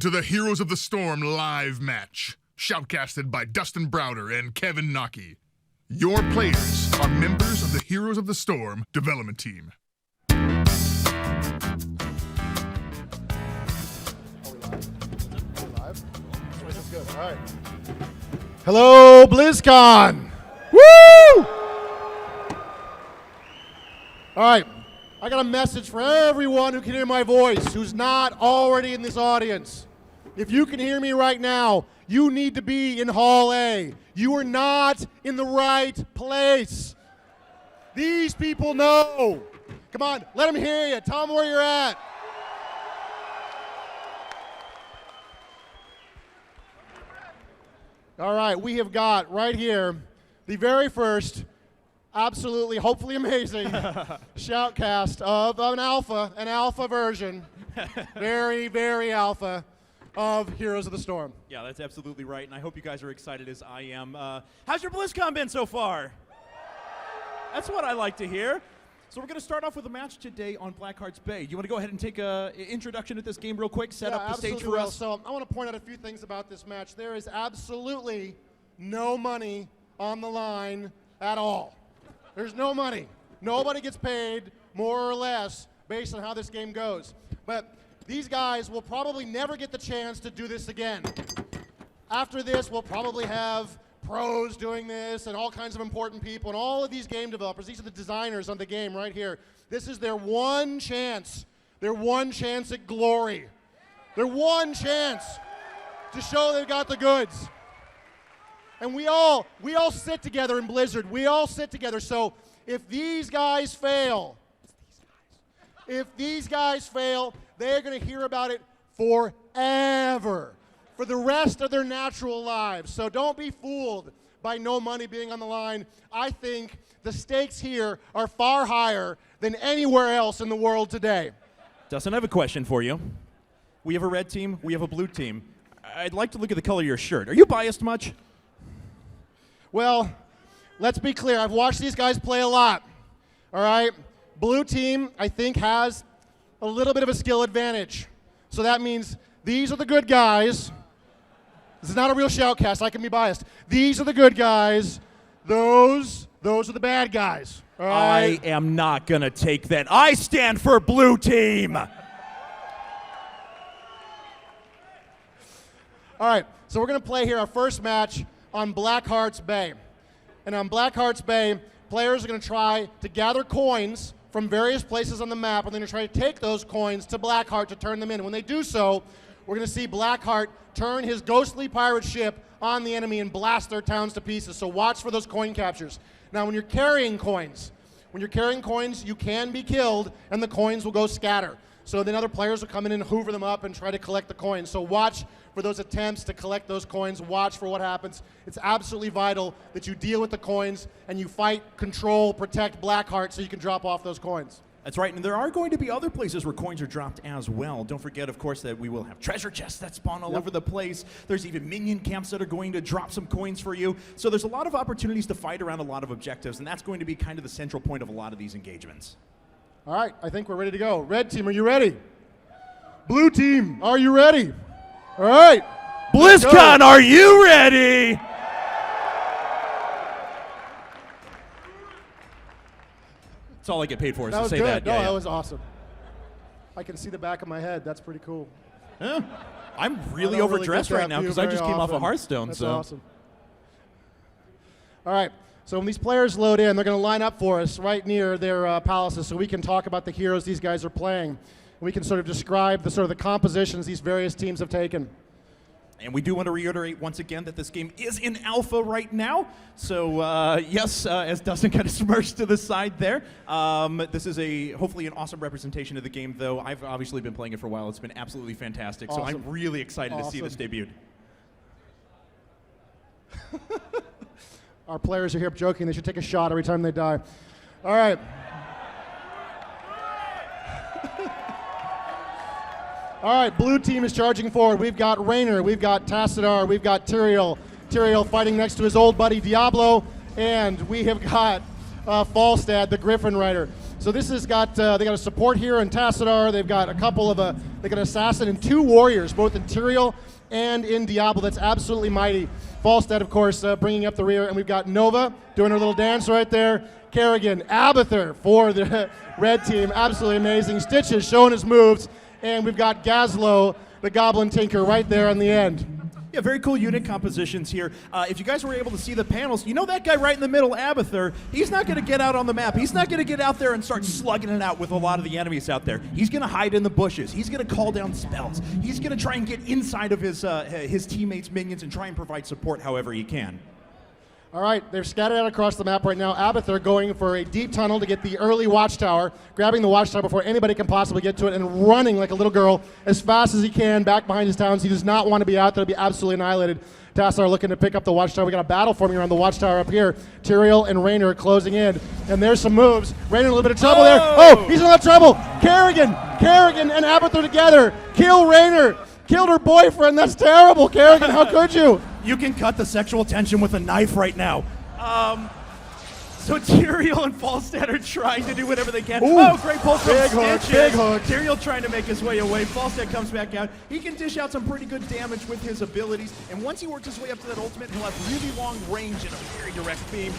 To the Heroes of the Storm live match, shoutcasted by Dustin Browder and Kevin Knocke. Your players are members of the Heroes of the Storm development team. Good. All right. Hello, BlizzCon. Woo! All right. I got a message for everyone who can hear my voice, who's not already in this audience. If you can hear me right now, you need to be in Hall A. You are not in the right place. These people know. Come on, let them hear you. Tell them where you're at. All right, we have got right here the very first, absolutely, hopefully amazing shoutcast of an alpha version, very, very alpha of Heroes of the Storm. Yeah, that's absolutely right, and I hope you guys are excited as I am. How's your BlizzCon been so far? That's what I like to hear. So we're going to start off with a match today on Blackheart's Bay. You want to go ahead and take an introduction to this game real quick, set up the stage for us? So I want to point out a few things about this match. There is absolutely no money on the line at all. There's no money. Nobody gets paid more or less based on how this game goes. But these guys will probably never get the chance to do this again. After this, we'll probably have pros doing this and all kinds of important people and all of these game developers. These are the designers on the game right here. This is their one chance. Their one chance at glory. Their one chance to show they've got the goods. And we all sit together in Blizzard. We all sit together. So if these guys fail, they're going to hear about it forever, for the rest of their natural lives. So don't be fooled by no money being on the line. I think the stakes here are far higher than anywhere else in the world today. Dustin, I have a question for you. We have a red team, we have a blue team. I'd like to look at the color of your shirt. Are you biased much? Well, let's be clear. I've watched these guys play a lot. All right? Blue team, I think, has a little bit of a skill advantage. So that means these are the good guys. This is not a real shoutcast. I can be biased. These are the good guys. Those are the bad guys. All right? I am not going to take that. I stand for blue team. All right, so we're going to play here our first match on Blackheart's Bay. And on Blackheart's Bay, players are going to try to gather coins from various places on the map, and they're going to try to take those coins to Blackheart to turn them in. When they do so, we're going to see Blackheart turn his ghostly pirate ship on the enemy and blast their towns to pieces. So watch for those coin captures. Now, when you're carrying coins, you can be killed, and the coins will go scatter. So then other players will come in and hoover them up and try to collect the coins. So watch for those attempts to collect those coins. Watch for what happens. It's absolutely vital that you deal with the coins and you fight, control, protect Blackheart so you can drop off those coins. That's right, and there are going to be other places where coins are dropped as well. Don't forget, of course, that we will have treasure chests that spawn all over the place. There's even minion camps that are going to drop some coins for you. So there's a lot of opportunities to fight around a lot of objectives, and that's going to be kind of the central point of a lot of these engagements. All right, I think we're ready to go. Red team, are you ready? Blue team, are you ready? All right. BlizzCon, are you ready? That's all I get paid for is That to was say good. that. No, Yeah, that was awesome. I can see the back of my head. That's pretty cool. Yeah. I'm really I don't overdressed get that right now view because I just very came off often. of Hearthstone. That's so awesome. All right. So when these players load in, they're going to line up for us right near their palaces so we can talk about the heroes these guys are playing. We can sort of describe the compositions these various teams have taken. And we do want to reiterate once again that this game is in alpha right now. So yes, as Dustin kind of smirched to the side there, this is hopefully an awesome representation of the game, though. I've obviously been playing it for a while. It's been absolutely fantastic. Awesome. So I'm really excited to see this debuted. Our players are here joking. They should take a shot every time they die. All right. All right, blue team is charging forward. We've got Raynor, we've got Tassadar, we've got Tyrael fighting next to his old buddy Diablo, and we have got Falstad, the Griffin Rider. So this has got, they got a support here in Tassadar. They've got a couple of, they got an assassin and 2 warriors, both in Tyrael and in Diablo. That's absolutely mighty. Falstad, of course, bringing up the rear. And we've got Nova doing her little dance right there. Kerrigan, Abathur for the red team. Absolutely amazing. Stitches showing his moves. And we've got Gazlo, the Goblin Tinker, right there on the end. Yeah, very cool unit compositions here. If you guys were able to see the panels, you know that guy right in the middle, Abathur, he's not going to get out on the map. He's not going to get out there and start slugging it out with a lot of the enemies out there. He's going to hide in the bushes. He's going to call down spells. He's going to try and get inside of his teammates' minions and try and provide support however he can. All right, they're scattered out across the map right now. Abathur going for a deep tunnel to get the early watchtower, grabbing the watchtower before anybody can possibly get to it, and running like a little girl as fast as he can back behind his towns. He does not want to be out there to be absolutely annihilated. Tassar looking to pick up the watchtower. We got a battle forming around the watchtower up here. Tyrael and Raynor closing in, and there's some moves. Raynor in a little bit of trouble there. Oh, he's in a lot of trouble. Kerrigan and Abathur together. Kill Raynor. Killed her boyfriend. That's terrible, Kerrigan. How could you? You can cut the sexual tension with a knife right now. So Tyrael and Falstad are trying to do whatever they can. Ooh, oh, great pull from big hook, big hook. Tyrael trying to make his way away. Falstad comes back out. He can dish out some pretty good damage with his abilities. And once he works his way up to that ultimate, he'll have really long range and a very direct beam.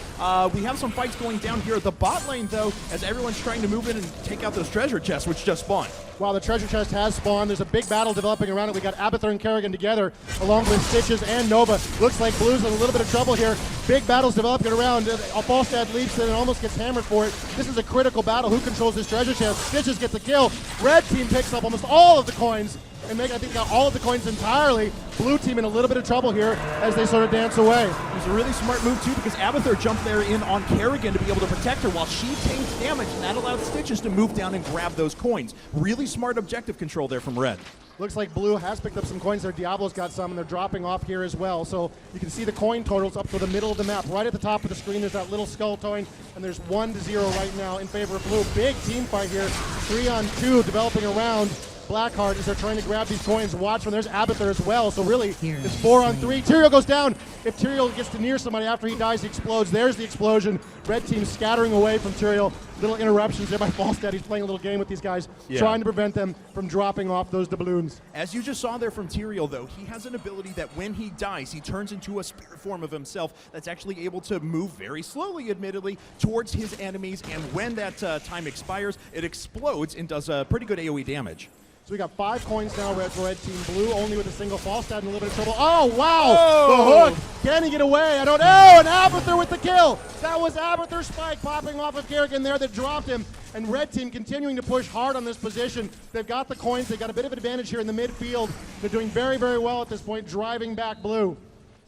We have some fights going down here at the bot lane, though, as everyone's trying to move in and take out those treasure chests, which just spawned. While the treasure chest has spawned, there's a big battle developing around it. We got Abathur and Kerrigan together, along with Stitches and Nova. Looks like Blue's in a little bit of trouble here. Big battles developing around. Falstad leaps in and almost gets hammered for it. This is a critical battle. Who controls this treasure chest? Stitches gets a kill. Red team picks up almost all of the coins, and I think got all of the coins entirely. Blue team in a little bit of trouble here as they sort of dance away. It was a really smart move, too, because Abathur jumped there in on Kerrigan to be able to protect her while she takes damage, and that allowed Stitches to move down and grab those coins. Really smart objective control there from Red. Looks like Blue has picked up some coins there. Diablo's got some, and they're dropping off here as well. So you can see the coin totals up to the middle of the map. Right at the top of the screen, there's that little skull toying, and there's 1-0 right now in favor of Blue. Big team fight here. 3-on-2 developing around Blackheart as they're trying to grab these coins. Watch when there's Abathur as well. So really, it's 4-on-3. Tyrael goes down. If Tyrael gets to near somebody after he dies, he explodes. There's the explosion. Red team scattering away from Tyrael. Little interruptions there by Falstad. He's playing a little game with these guys, trying to prevent them from dropping off those doubloons. As you just saw there from Tyrael, though, he has an ability that when he dies, he turns into a spirit form of himself that's actually able to move very slowly, admittedly, towards his enemies. And when that time expires, it explodes and does pretty good AoE damage. So we got 5 coins now for Red Team. Blue only with a single. Falstad in a little bit of trouble. Oh, wow! The hook! Can he get away? I don't know. And Abathur with the kill! That was Abathur's spike popping off of Kerrigan there that dropped him. And Red Team continuing to push hard on this position. They've got the coins. They've got a bit of an advantage here in the midfield. They're doing very, very well at this point, driving back Blue.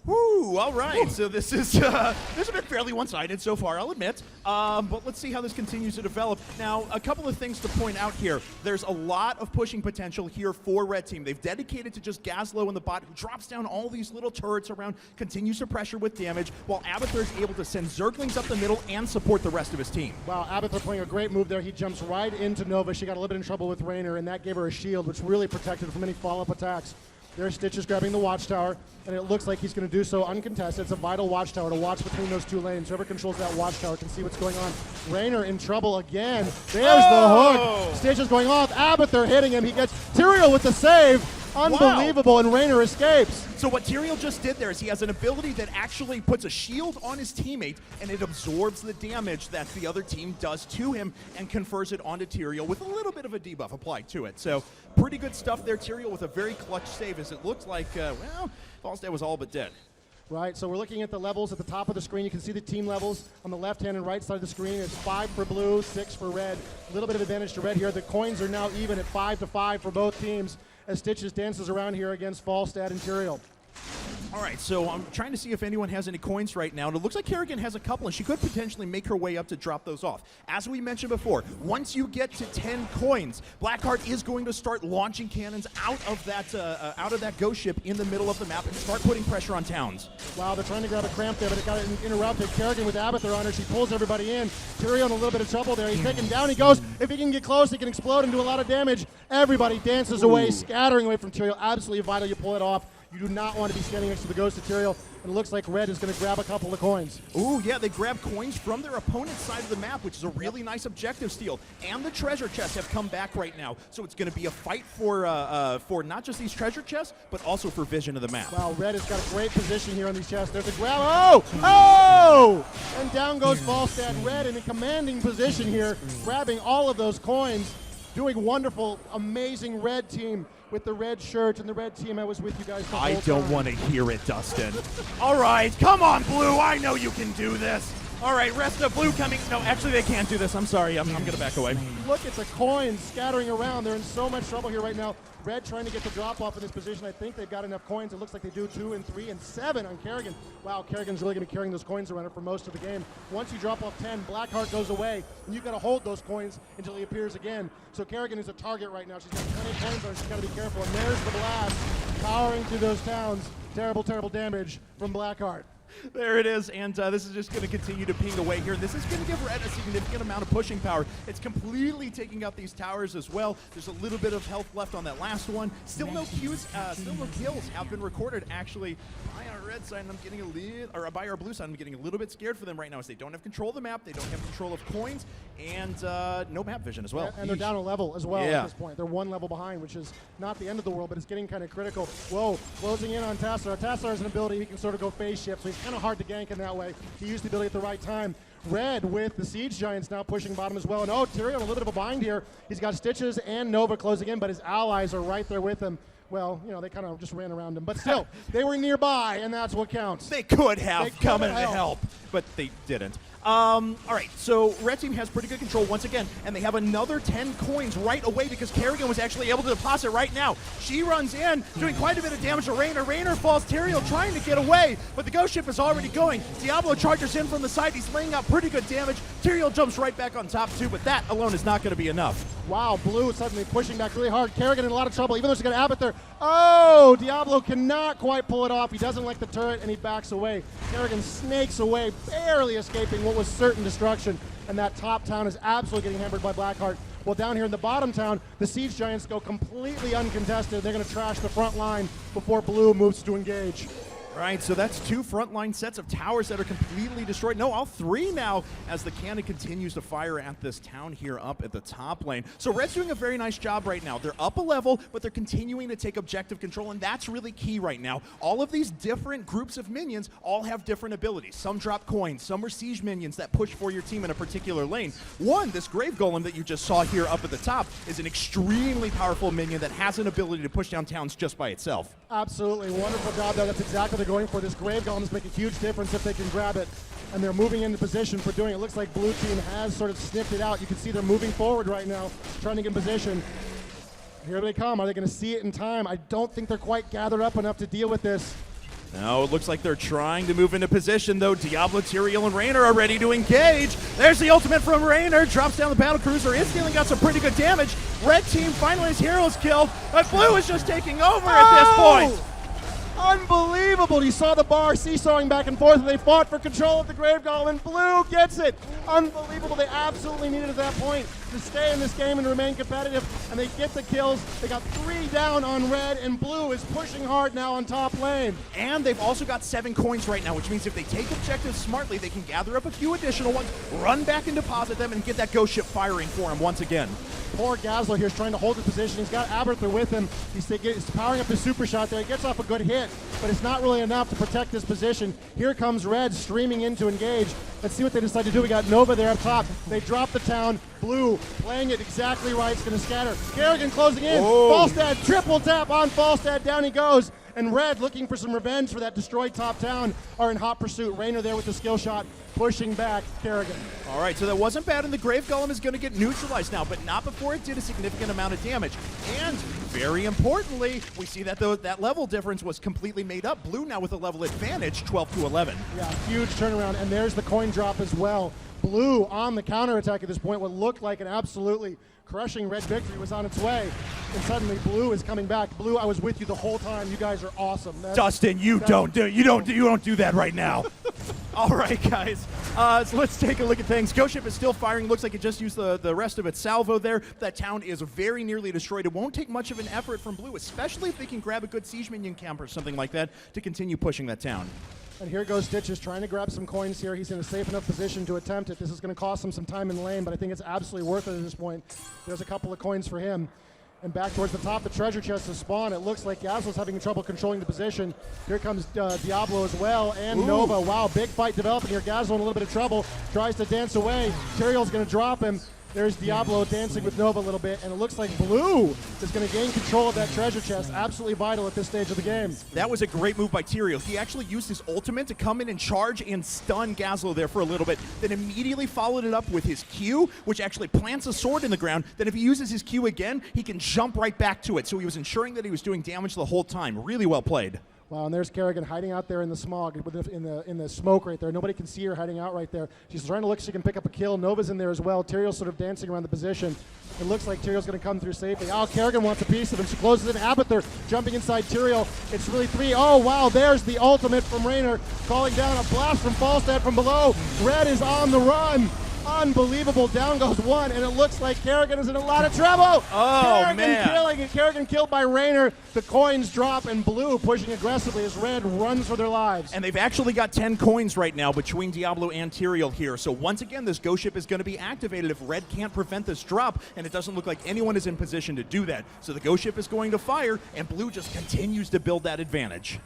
Woo, all right. Woo. So this is this has been fairly one-sided so far, I'll admit. But let's see how this continues to develop. Now, a couple of things to point out here. There's a lot of pushing potential here for Red Team. They've dedicated to just Gazlo in the bot, who drops down all these little turrets around, continues to pressure with damage, while Abathur is able to send Zerglings up the middle and support the rest of his team. Wow, Abathur playing a great move there. He jumps right into Nova. She got a little bit in trouble with Raynor, and that gave her a shield, which really protected her from any follow-up attacks. There's Stitches grabbing the watchtower, and it looks like he's going to do so uncontested. It's a vital watchtower to watch between those 2 lanes. Whoever controls that watchtower can see what's going on. Raynor in trouble again. There's the hook. Stitches going off. Abathur hitting him. He gets Tyrael with the save. Unbelievable, and Raynor escapes. So what Tyrael just did there is he has an ability that actually puts a shield on his teammate, and it absorbs the damage that the other team does to him and confers it onto Tyrael with a little bit of a debuff applied to it. So pretty good stuff there. Tyrael with a very clutch save, as it looked like, well, Falstad was all but dead. Right, so we're looking at the levels at the top of the screen. You can see the team levels on the left-hand and right side of the screen. It's 5 for Blue, 6 for Red. A little bit of advantage to Red here. The coins are now even at 5-5 for both teams as Stitches dances around here against Falstad and Tyrael. All right, so I'm trying to see if anyone has any coins right now, and it looks like Kerrigan has a couple, and she could potentially make her way up to drop those off. As we mentioned before, once you get to 10 coins, Blackheart is going to start launching cannons out of that ghost ship in the middle of the map and start putting pressure on towns. Wow, they're trying to grab a cramp there, but it got interrupted. Kerrigan with Abathur on her. She pulls everybody in. Tyrael in a little bit of trouble there. He's taken down. He goes. If he can get close, he can explode and do a lot of damage. Everybody dances away, scattering away from Tyrael. Absolutely vital you pull it off. You do not want to be standing next to the Ghost Material, and it looks like Red is going to grab a couple of coins. Ooh, yeah, they grab coins from their opponent's side of the map, which is a really nice objective steal. And the treasure chests have come back right now, so it's going to be a fight for not just these treasure chests, but also for vision of the map. Wow, Red has got a great position here on these chests. There's a grab. Oh! Oh! And down goes Falstad. Red in a commanding position here, grabbing all of those coins, doing wonderful, amazing Red team with the red shirt and the red team. I was with you guys the whole I don't time. want to hear it, Dustin. All right, come on, Blue. I know you can do this. All right, rest of Blue coming. No, actually, they can't do this. I'm sorry. I'm going to back away. Look at the coins scattering around. They're in so much trouble here right now. Red trying to get the drop off in this position. I think they've got enough coins. It looks like they do 2 and 3 and 7 on Kerrigan. Wow, Kerrigan's really going to be carrying those coins around for most of the game. Once you drop off 10, Blackheart goes away, and you've got to hold those coins until he appears again. So Kerrigan is a target right now. She's got 20 coins on her. She's got to be careful. And there's the blast, powering through those towns. Terrible, terrible damage from Blackheart. There it is, and this is just going to continue to ping away here. This is going to give Red a significant amount of pushing power. It's completely taking out these towers as well. There's a little bit of health left on that last one. Still no kills have been recorded. Actually, by our red side, I'm getting a little, or by our blue side, I'm getting a little bit scared for them right now, as they don't have control of the map, they don't have control of coins, and no map vision as well. And they're down a level as well at this point. They're 1 level behind, which is not the end of the world, but it's getting kind of critical. Whoa, closing in on Tassar. Tassar has an ability, he can sort of go phase shift, so he's kind of hard to gank in that way. He used the ability at the right time. Red with the Siege Giants now pushing bottom as well. And oh, Tyrion a little bit of a bind here. He's got Stitches and Nova closing in, but his allies are right there with him. Well, you know, they kind of just ran around him. But still, they were nearby, and that's what counts. They could have come in to help, but they didn't. All right, so Red Team has pretty good control once again, and they have another 10 coins right away because Kerrigan was actually able to deposit right now. She runs in, doing quite a bit of damage to Raynor. Raynor falls, Tyrael trying to get away, but the ghost ship is already going. Diablo charges in from the side. He's laying out pretty good damage. Tyrael jumps right back on top too, but that alone is not going to be enough. Wow, Blue suddenly pushing back really hard. Kerrigan in a lot of trouble, even though she's got Abbott there. Oh, Diablo cannot quite pull it off. He doesn't like the turret, and he backs away. Kerrigan snakes away, barely escaping what was certain destruction, and that top town is absolutely getting hammered by Blackheart. Well, down here in the bottom town, the Siege Giants go completely uncontested. They're going to trash the front line before Blue moves to engage. Right, so that's 2 frontline sets of towers that are completely destroyed. No, all 3 now as the cannon continues to fire at this town here up at the top lane. So Red's doing a very nice job right now. They're up a level, but they're continuing to take objective control, and that's really key right now. All of these different groups of minions all have different abilities. Some drop coins, some are siege minions that push for your team in a particular lane. One, this Grave Golem that you just saw here up at the top, is an extremely powerful minion that has an ability to push down towns just by itself. Absolutely, wonderful job there. That's exactly what they're going for. This Grave Golems make a huge difference if they can grab it, and they're moving into position for doing it. It looks like Blue Team has sort of sniffed it out. You can see they're moving forward right now, trying to get in position. Here they come. Are they going to see it in time? I don't think they're quite gathered up enough to deal with this. No, it looks like they're trying to move into position, though. Diablo, Tyrael, and Raynor are ready to engage. There's the ultimate from Raynor. Drops down the battle cruiser. Is dealing out some pretty good damage. Red Team finally has heroes killed, but Blue is just taking over at this point. Unbelievable. You saw the bar seesawing back and forth, and they fought for control of the Grave Golem, and Blue gets it. Unbelievable. They absolutely needed at that point to stay in this game and remain competitive, and they get the kills. They got 3 down on Red, and Blue is pushing hard now on top lane. And they've also got 7 coins right now, which means if they take objectives smartly, they can gather up a few additional ones, run back and deposit them, and get that ghost ship firing for him once again. Poor Gazlo here is trying to hold his position. He's got Aberther with him. He's powering up his super shot there. He gets off a good hit, but it's not really enough to protect his position. Here comes Red streaming in to engage. Let's see what they decide to do. We got Nova there up top. They drop the town. Blue playing it exactly right. It's going to scatter. Kerrigan closing in. Falstad, triple tap on Falstad. Down he goes. And Red, looking for some revenge for that destroyed top town, are in hot pursuit. Raynor there with the skill shot, pushing back Kerrigan. All right, so that wasn't bad, and the Grave Golem is going to get neutralized now, but not before it did a significant amount of damage. And very importantly, we see that that level difference was completely made up. Blue now with a level advantage, 12-11. Yeah, huge turnaround, and there's the coin drop as well. Blue on the counterattack at this point. What looked like an absolutely crushing Red victory was on its way, and suddenly Blue is coming back. Blue, I was with you the whole time. You guys are awesome. Dustin, you don't do that right now. All right, guys. So let's take a look at things. Ghost Ship is still firing. Looks like it just used the rest of its salvo there. That town is very nearly destroyed. It won't take much of an effort from Blue, especially if they can grab a good siege minion camp or something like that to continue pushing that town. And here goes Stitches trying to grab some coins here. He's in a safe enough position to attempt it. This is going to cost him some time in the lane, but I think it's absolutely worth it at this point. There's a couple of coins for him. And back towards the top, the treasure chest is spawned. It looks like Yasuo's having trouble controlling the position. Here comes Diablo as well, and Nova. Wow, big fight developing here. Yasuo in a little bit of trouble, tries to dance away. Tyrael's going to drop him. There's Diablo dancing with Nova a little bit, and it looks like Blue is going to gain control of that treasure chest. Absolutely vital at this stage of the game. That was a great move by Tyrael. He actually used his ultimate to come in and charge and stun Gazlo there for a little bit, then immediately followed it up with his Q, which actually plants a sword in the ground. Then if he uses his Q again, he can jump right back to it. So he was ensuring that he was doing damage the whole time. Really well played. Wow, and there's Kerrigan hiding out there in the smog, in the smoke right there. Nobody can see her hiding out right there. She's trying to look if she can pick up a kill. Nova's in there as well. Tyrael's sort of dancing around the position. It looks like Tyrael's going to come through safely. Oh, Kerrigan wants a piece of him. She closes in. Abathur jumping inside Tyrael. It's really three. Oh, wow, there's the ultimate from Raynor, calling down a blast from Falstad from below. Red is on the run. Unbelievable. Down goes one, and it looks like Kerrigan is in a lot of trouble. Oh, man. Kerrigan killed by Raynor. The coins drop, and Blue pushing aggressively as Red runs for their lives. And they've actually got 10 coins right now between Diablo and Tyrael here. So once again, this Ghost Ship is going to be activated if Red can't prevent this drop, and it doesn't look like anyone is in position to do that. So the Ghost Ship is going to fire, and Blue just continues to build that advantage.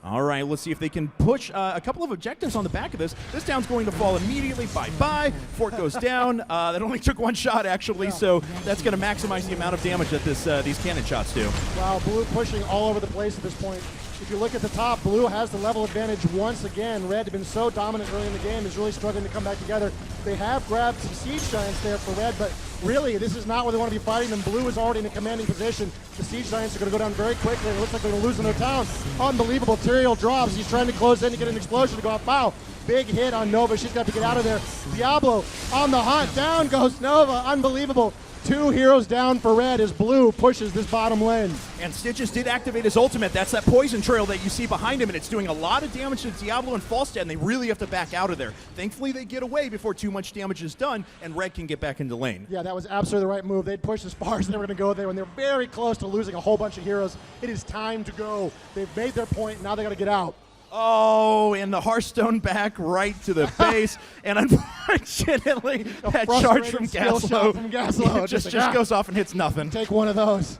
All right, let's see if they can push a couple of objectives on the back of this. This town's going to fall immediately. Bye-bye. Fort goes down. That only took one shot, actually, so that's going to maximize the amount of damage that these cannon shots do. Wow, Blue pushing all over the place at this point. If you look at the top, Blue has the level advantage once again. Red had been so dominant early in the game, is really struggling to come back together. They have grabbed some Siege Giants there for Red, but really, this is not where they want to be fighting them. Blue is already in a commanding position. The Siege Giants are going to go down very quickly. It looks like they're going to lose in their town. Unbelievable. Tyrael drops. He's trying to close in to get an explosion to go off. Wow. Big hit on Nova. She's got to get out of there. Diablo on the hunt. Down goes Nova. Unbelievable. 2 heroes down for Red as Blue pushes this bottom lane. And Stitches did activate his ultimate. That's that poison trail that you see behind him, and it's doing a lot of damage to Diablo and Falstad, and they really have to back out of there. Thankfully, they get away before too much damage is done, and Red can get back into lane. Yeah, that was absolutely the right move. They'd pushed as far as they were going to go there, and they're very close to losing a whole bunch of heroes. It is time to go. They've made their point. Now they got to get out. Oh, and the Hearthstone back right to the base, and unfortunately, that charge from Gazlo just goes off and hits nothing. Take one of those.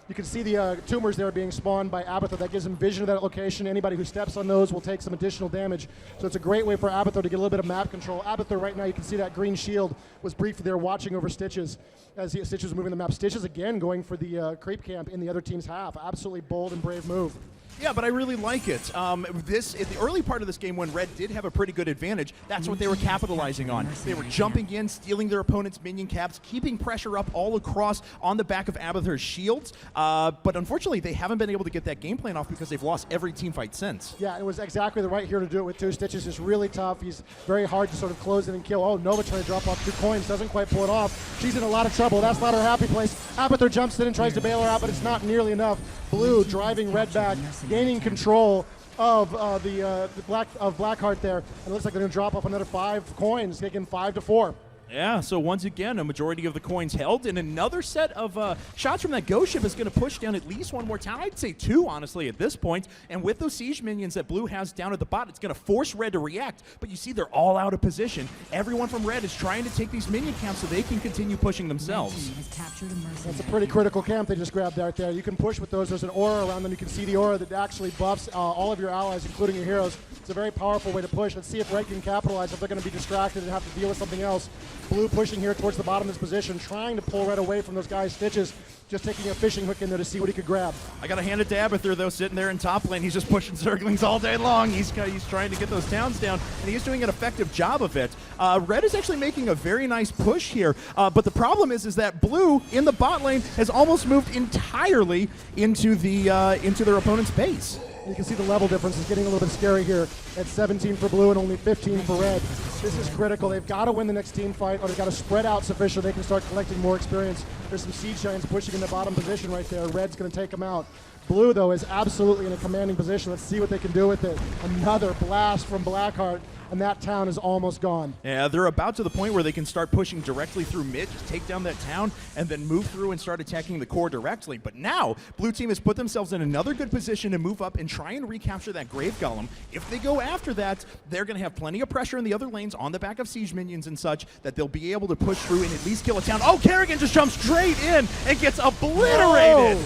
You can see the tumors there being spawned by Abathur. That gives him vision of that location. Anybody who steps on those will take some additional damage. So it's a great way for Abathur to get a little bit of map control. Abathur right now, you can see that green shield was briefly there watching over Stitches as Stitches was moving the map. Stitches again going for the creep camp in the other team's half. Absolutely bold and brave move. Yeah, but I really like it. In the early part of this game when Red did have a pretty good advantage, that's what they were capitalizing on. They were jumping in, stealing their opponent's minion caps, keeping pressure up all across on the back of Abathur's shields. But unfortunately, they haven't been able to get that game plan off because they've lost every team fight since. Yeah, it was exactly the right hero to do it with too. Stitches is really tough. He's very hard to sort of close in and kill. Oh, Nova trying to drop off 2 coins. Doesn't quite pull it off. She's in a lot of trouble. That's not her happy place. Abathur jumps in and tries to bail her out, but it's not nearly enough. Blue driving Red back, gaining control of Blackheart there. And it looks like they're going to drop off another 5 coins, taking 5-4. Yeah, so once again, a majority of the coins held, and another set of shots from that Ghost Ship is going to push down at least one more town. I'd say 2, honestly, at this point. And with those siege minions that Blue has down at the bot, it's going to force Red to react. But you see they're all out of position. Everyone from Red is trying to take these minion camps so they can continue pushing themselves. That's a pretty critical camp they just grabbed out there. You can push with those. There's an aura around them. You can see the aura that actually buffs all of your allies, including your heroes. It's a very powerful way to push. Let's see if Red can capitalize, if they're going to be distracted and have to deal with something else. Blue pushing here towards the bottom of this position, trying to pull Red away from those guys' Stitches, just taking a fishing hook in there to see what he could grab. I got to hand it to Abathur, though, sitting there in top lane. He's just pushing circlings all day long. He's trying to get those towns down, and he's doing an effective job of it. Red is actually making a very nice push here, but the problem is that Blue, in the bot lane, has almost moved entirely into their opponent's base. You can see the level difference is getting a little bit scary here at 17 for Blue and only 15 for Red. This is critical. They've got to win the next team fight, or they've got to spread out sufficient they can start collecting more experience. There's some Siege Giants pushing in the bottom position right there. Red's going to take them out. Blue, though, is absolutely in a commanding position. Let's see what they can do with it. Another blast from Blackheart, and that town is almost gone. Yeah, they're about to the point where they can start pushing directly through mid, just take down that town, and then move through and start attacking the core directly. But now, Blue Team has put themselves in another good position to move up and try and recapture that Grave Golem. If they go after that, they're going to have plenty of pressure in the other lanes on the back of siege minions and such that they'll be able to push through and at least kill a town. Oh, Kerrigan just jumps straight in and gets obliterated!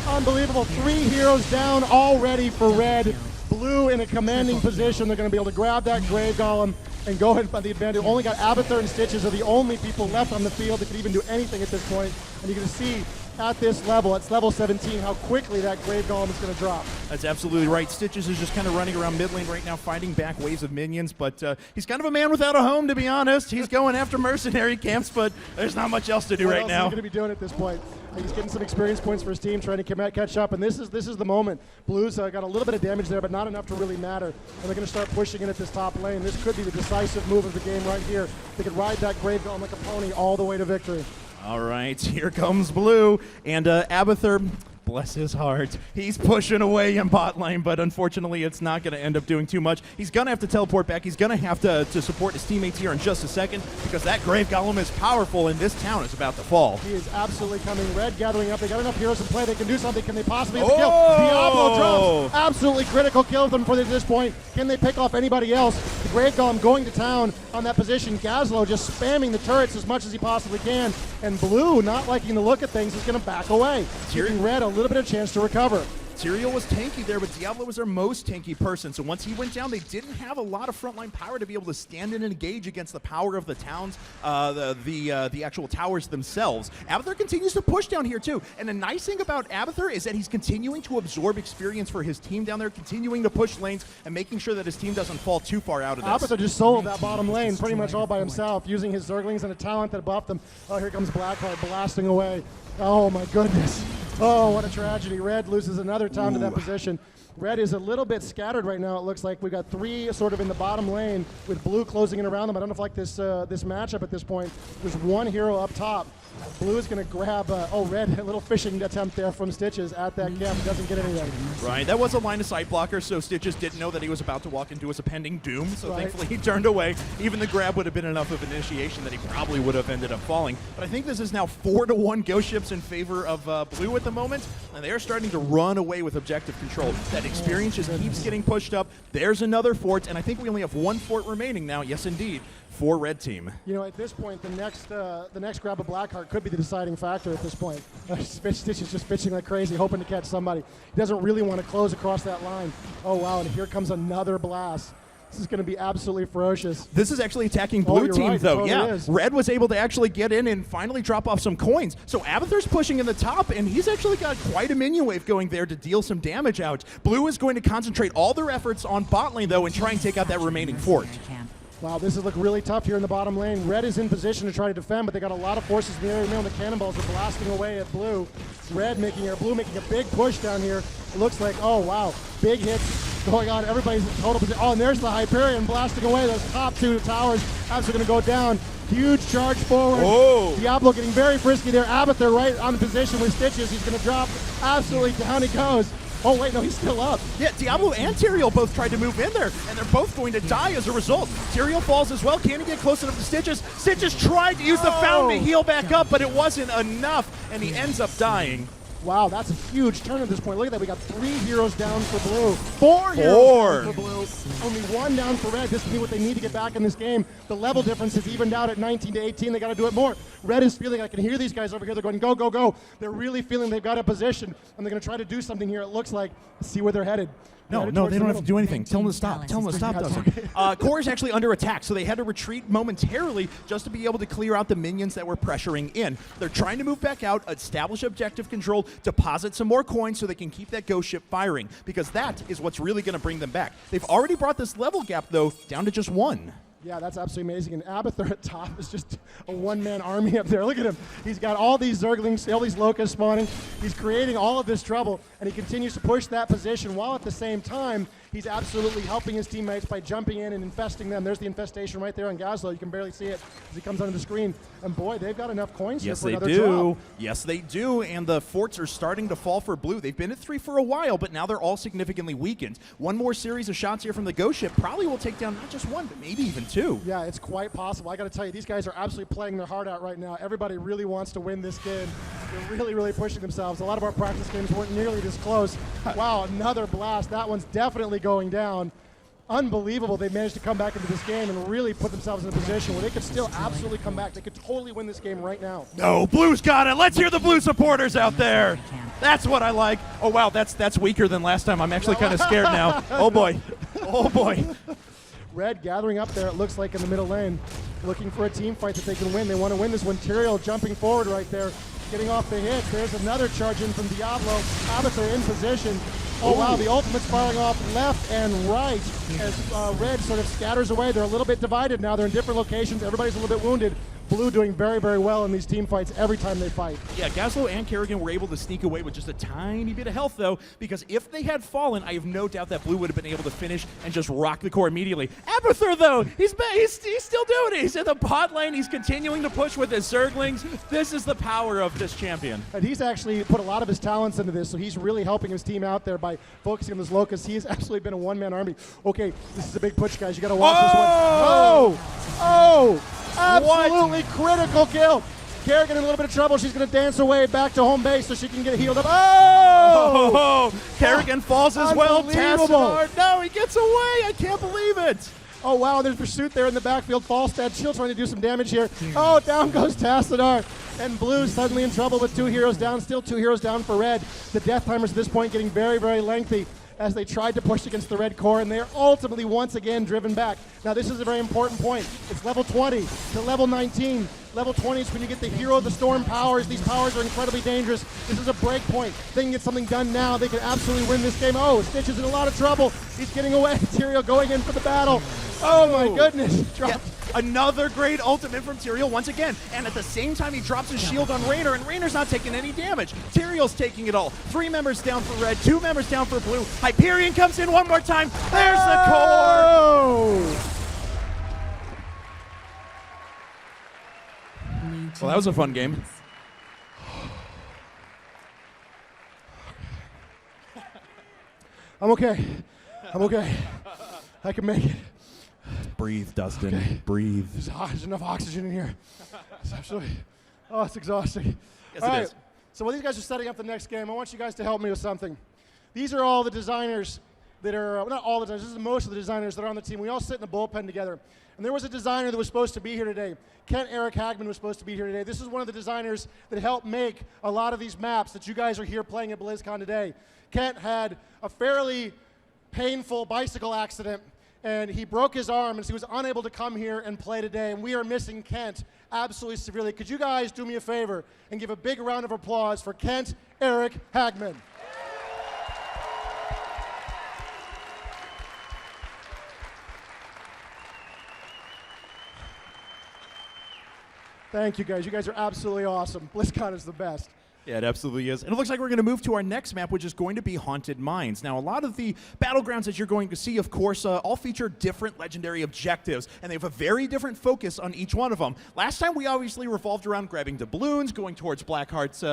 Oh, unbelievable. 3 heroes down already for Red. Blue in a commanding position. They're going to be able to grab that Grave Golem and go ahead and find the advantage. Only got Abathur and Stitches are the only people left on the field that can even do anything at this point. And you're going to see at this level, it's level 17, how quickly that Grave Golem is going to drop. That's absolutely right. Stitches is just kind of running around mid lane right now, fighting back waves of minions, but he's kind of a man without a home, to be honest. He's going after mercenary camps, but there's not much else to do right now. What else is he going to be doing at this point? He's getting some experience points for his team, trying to catch up, and this is the moment. Blues got a little bit of damage there, but not enough to really matter. And they're going to start pushing in at this top lane. This could be the decisive move of the game right here. They could ride that Grave Golem like a pony all the way to victory. All right, here comes Blue, and Abathur, bless his heart, he's pushing away in bot lane, but unfortunately it's not going to end up doing too much. He's going to have to teleport back. He's going to have to support his teammates here in just a second because that Grave Golem is powerful and this town is about to fall. He is absolutely coming. Red gathering up. They got enough heroes in play. They can do something. Can they possibly get the kill? Diablo drops. Absolutely critical kill for them for this point. Can they pick off anybody else? The Grave Golem going to town on that position. Gazlo just spamming the turrets as much as he possibly can. And Blue, not liking the look of things, is going to back away, giving Red a little bit of chance to recover. Tyrael was tanky there, but Diablo was their most tanky person. So once he went down, they didn't have a lot of frontline power to be able to stand in and engage against the power of the towns, the actual towers themselves. Abathur continues to push down here too. And the nice thing about Abathur is that he's continuing to absorb experience for his team down there, continuing to push lanes and making sure that his team doesn't fall too far out of this. Abathur just soloed that bottom lane pretty much all by himself, using his Zerglings and a talent that buffed them. Oh, here comes Blackheart blasting away. Oh my goodness. Oh, what a tragedy. Red loses another town to that position. Red is a little bit scattered right now. It looks like we got 3 sort of in the bottom lane with Blue closing in around them. I don't know if like this matchup at this point. There's 1 hero up top. Blue is going to grab, Red, a little fishing attempt there from Stitches at that camp. Doesn't get anything. Right, that was a line of sight blocker, so Stitches didn't know that he was about to walk into his impending doom, so thankfully he turned away. Even the grab would have been enough of an initiation that he probably would have ended up falling. But I think this is now 4-1 ghost ships in favor of Blue at the moment, and they are starting to run away with objective control. That experience just keeps getting pushed up. There's another fort, and I think we only have 1 fort remaining now. Yes, indeed. For Red Team. You know, at this point, the next grab of Blackheart could be the deciding factor at this point. Stitch is just pitching like crazy, hoping to catch somebody. He doesn't really want to close across that line. Oh, wow, and here comes another blast. This is going to be absolutely ferocious. This is actually attacking Blue Team, right, though. Totally is. Red was able to actually get in and finally drop off some coins. So Abathur's pushing in the top, and he's actually got quite a minion wave going there to deal some damage out. Blue is going to concentrate all their efforts on bot lane, though, and try and take out that remaining fort. Wow, this is looking really tough here in the bottom lane. Red is in position to try to defend, but they got a lot of forces in the area. And the cannonballs are blasting away at Blue. Blue making a big push down here. It looks like, oh wow, big hits going on. Everybody's in total position. Oh, and there's the Hyperion blasting away. Those top 2 towers absolutely going to go down. Huge charge forward. Oh. Diablo getting very frisky there. Abathur right on the position with Stitches. He's going to drop. Absolutely down he goes. Oh, wait, no, he's still up. Yeah, Diablo and Tyrael both tried to move in there, and they're both going to die as a result. Tyrael falls as well. Can he get close enough to Stitches? Stitches tried to use the fountain to heal back up, but it wasn't enough, and he ends up dying. Wow, that's a huge turn at this point. Look at that. We got 3 heroes down for Blue. 4 heroes down for Blue. Only 1 down for Red. This will be what they need to get back in this game. The level difference is evened out at 19-18. They got to do it more. Red is feeling, I can hear these guys over here. They're going, go, go, go. They're really feeling they've got a position, and they're going to try to do something here. It looks like. Let's see where they're headed. No, they don't have to do anything. Tell them to stop. Tell them to stop, Dustin. Core is actually under attack, so they had to retreat momentarily just to be able to clear out the minions that were pressuring in. They're trying to move back out, establish objective control, deposit some more coins so they can keep that ghost ship firing, because that is what's really going to bring them back. They've already brought this level gap, though, down to just 1. Yeah, that's absolutely amazing. And Abathur at top is just a one-man army up there. Look at him. He's got all these Zerglings, all these locusts spawning. He's creating all of this trouble, and he continues to push that position while at the same time he's absolutely helping his teammates by jumping in and infesting them. There's the infestation right there on Gazlo. You can barely see it as he comes onto the screen. And boy, they've got enough coins here for another drop. Yes, they do. And the forts are starting to fall for blue. They've been at 3 for a while, but now they're all significantly weakened. One more series of shots here from the ghost ship probably will take down not just one, but maybe even 2. Yeah, it's quite possible. I got to tell you, these guys are absolutely playing their heart out right now. Everybody really wants to win this game. They're really, really pushing themselves. A lot of our practice games weren't nearly this close. Wow, another blast. That one's definitely going down. Unbelievable they managed to come back into this game and really put themselves in a position where they could still absolutely come back. They could totally win this game right now. No, Blue's got it. Let's hear the Blue supporters out there. That's what I like. Oh, wow, that's weaker than last time. I'm actually kind of scared now. Oh, boy. Oh, boy. Red gathering up there, it looks like, in the middle lane, looking for a team fight that they can win. They want to win this one. Tyrael jumping forward right there, getting off the hit. There's another charge in from Diablo. Abathur in position. Oh, wow, the ultimate's firing off left and right as Red sort of scatters away. They're a little bit divided now. They're in different locations. Everybody's a little bit wounded. Blue doing very, very well in these team fights every time they fight. Yeah, Gazlo and Kerrigan were able to sneak away with just a tiny bit of health, though, because if they had fallen, I have no doubt that Blue would have been able to finish and just rock the core immediately. Abathur, though, he's still doing it. He's in the bot lane. He's continuing to push with his Zerglings. This is the power of this champion. And he's actually put a lot of his talents into this, so he's really helping his team out there by focusing on this Locust. He has absolutely been a one-man army. Okay, this is a big push, guys. You got to watch this one. Oh! Absolutely critical kill. Kerrigan in a little bit of trouble. She's going to dance her way back to home base so she can get healed up. Oh! Kerrigan falls as well. Tassadar. No, he gets away. I can't believe it. Oh, wow. There's pursuit there in the backfield. Falstad still trying to do some damage here. Oh, down goes Tassadar. And Blue suddenly in trouble with 2 heroes down. Still 2 heroes down for Red. The death timers at this point getting very, very lengthy as they tried to push against the red core, and they're ultimately once again driven back. Now this is a very important point. It's level 20 to level 19. Level 20 is when you get the Hero of the Storm powers. These powers are incredibly dangerous. This is a break point. They can get something done now. They can absolutely win this game. Oh, Stitch is in a lot of trouble. He's getting away. Tyrael going in for the battle. Oh my goodness. Yeah. Another great ultimate from Tyrael once again. And at the same time, he drops his shield on Raynor, and Raynor's not taking any damage. Tyrael's taking it all. 3 members down for Red, 2 members down for Blue. Hyperion comes in one more time. There's the core. Well, that was a fun game. I'm okay. I'm okay. I can make it. Breathe, Dustin. Okay. Breathe. There's enough oxygen in here. It's absolutely, it's exhausting. Yes, all it right. is. So while these guys are setting up the next game, I want you guys to help me with something. These are all the designers that are, well, not all the designers, this is most of the designers that are on the team. We all sit in the bullpen together. And there was a designer that was supposed to be here today. Kent Eric Hagman was supposed to be here today. This is one of the designers that helped make a lot of these maps that you guys are here playing at BlizzCon today. Kent had a fairly painful bicycle accident, and he broke his arm, and so he was unable to come here and play today, and we are missing Kent absolutely severely. Could you guys do me a favor and give a big round of applause for Kent Eric Hagman? Thank you, guys. You guys are absolutely awesome. BlizzCon is the best. Yeah, it absolutely is. And it looks like we're going to move to our next map, which is going to be Haunted Mines. Now, a lot of the battlegrounds that you're going to see, of course, all feature different legendary objectives, and they have a very different focus on each one of them. Last time, we obviously revolved around grabbing doubloons, going towards Blackheart's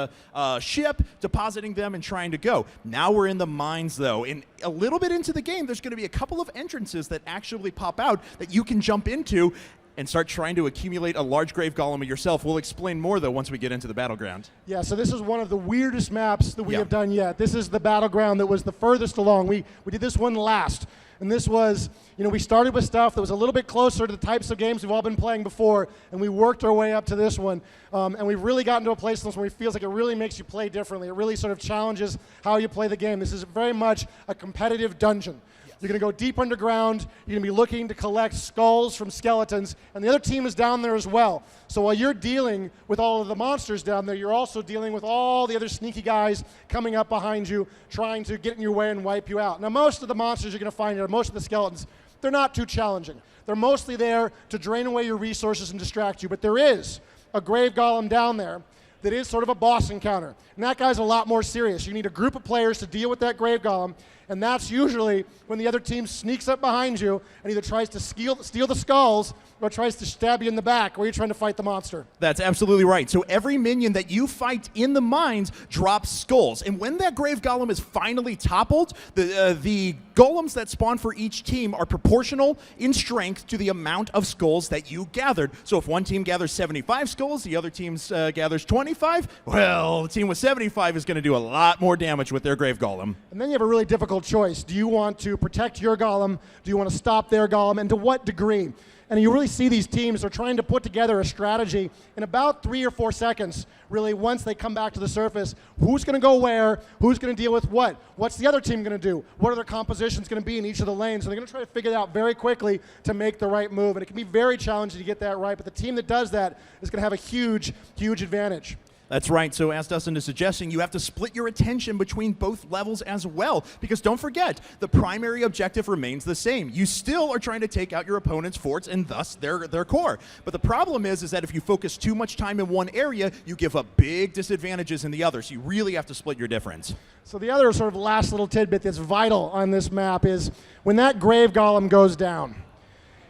ship, depositing them, and trying to go. Now we're in the mines, though. And a little bit into the game, there's going to be a couple of entrances that actually pop out that you can jump into and start trying to accumulate a large grave golem yourself. We'll explain more, though, once we get into the battleground. Yeah, so this is one of the weirdest maps that we have done yet. This is the battleground that was the furthest along. We did this one last, and this was, we started with stuff that was a little bit closer to the types of games we've all been playing before, and we worked our way up to this one. And we've really gotten to a place where it feels like it really makes you play differently. It really sort of challenges how you play the game. This is very much a competitive dungeon. You're going to go deep underground. You're going to be looking to collect skulls from skeletons. And the other team is down there as well. So while you're dealing with all of the monsters down there, you're also dealing with all the other sneaky guys coming up behind you, trying to get in your way and wipe you out. Now, most of the monsters you're going to find here, most of the skeletons, they're not too challenging. They're mostly there to drain away your resources and distract you, but there is a Grave Golem down there that is sort of a boss encounter. And that guy's a lot more serious. You need a group of players to deal with that Grave Golem, and that's usually when the other team sneaks up behind you and either tries to steal the skulls or tries to stab you in the back while you're trying to fight the monster. That's absolutely right. So every minion that you fight in the mines drops skulls. And when that Grave Golem is finally toppled, the golems that spawn for each team are proportional in strength to the amount of skulls that you gathered. So if one team gathers 75 skulls, the other team gathers 25, well, the team with 75 is going to do a lot more damage with their Grave Golem. And then you have a really difficult choice. Do you want to protect your golem? Do you want to stop their golem? And to what degree? And you really see these teams are trying to put together a strategy in about 3 or 4 seconds, really, once they come back to the surface. Who's going to go where? Who's going to deal with what? What's the other team going to do? What are their compositions going to be in each of the lanes? So they're going to try to figure it out very quickly to make the right move. And it can be very challenging to get that right, but the team that does that is going to have a huge, huge advantage. That's right. So as Dustin is suggesting, you have to split your attention between both levels as well. Because don't forget, the primary objective remains the same. You still are trying to take out your opponent's forts and thus their core. But the problem is that if you focus too much time in one area, you give up big disadvantages in the other. So you really have to split your difference. So the other sort of last little tidbit that's vital on this map is when that Grave Golem goes down,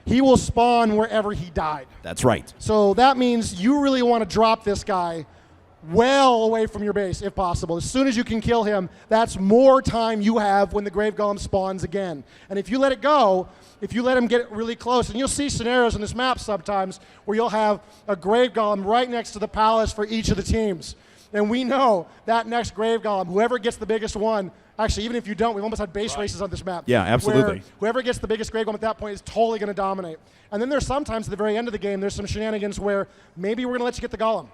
he will spawn wherever he died. That's right. So that means you really want to drop this guy well away from your base, if possible. As soon as you can kill him, that's more time you have when the Grave Golem spawns again. And if you let it go, if you let him get really close, and you'll see scenarios on this map sometimes where you'll have a Grave Golem right next to the palace for each of the teams. And we know that next Grave Golem, whoever gets the biggest one, actually, even if you don't, we've almost had base races on this map. Yeah, absolutely. Whoever gets the biggest Grave Golem at that point is totally going to dominate. And then there's sometimes at the very end of the game, there's some shenanigans where maybe we're going to let you get the Golem.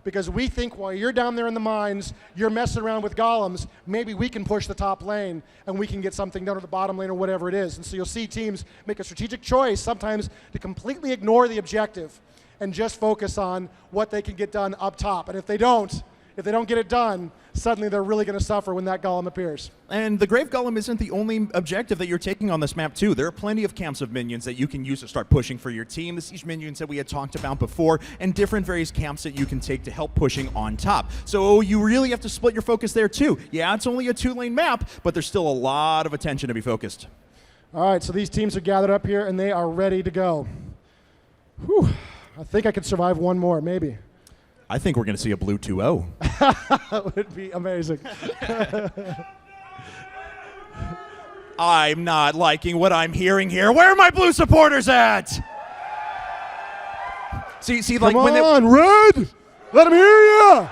Because we think while you're down there in the mines, you're messing around with golems, maybe we can push the top lane and we can get something done to the bottom lane or whatever it is. And so you'll see teams make a strategic choice sometimes to completely ignore the objective and just focus on what they can get done up top. And if they don't get it done, suddenly they're really going to suffer when that golem appears. And the Grave Golem isn't the only objective that you're taking on this map, too. There are plenty of camps of minions that you can use to start pushing for your team, the siege minions that we had talked about before, and different various camps that you can take to help pushing on top. So you really have to split your focus there, too. Yeah, it's only a 2-lane map, but there's still a lot of attention to be focused. All right, so these teams are gathered up here, and they are ready to go. Whew. I think I could survive one more, maybe. I think we're going to see a blue 2-0. That would be amazing. I'm not liking what I'm hearing here. Where are my blue supporters at? See, like Come when on, Red! Let them hear you!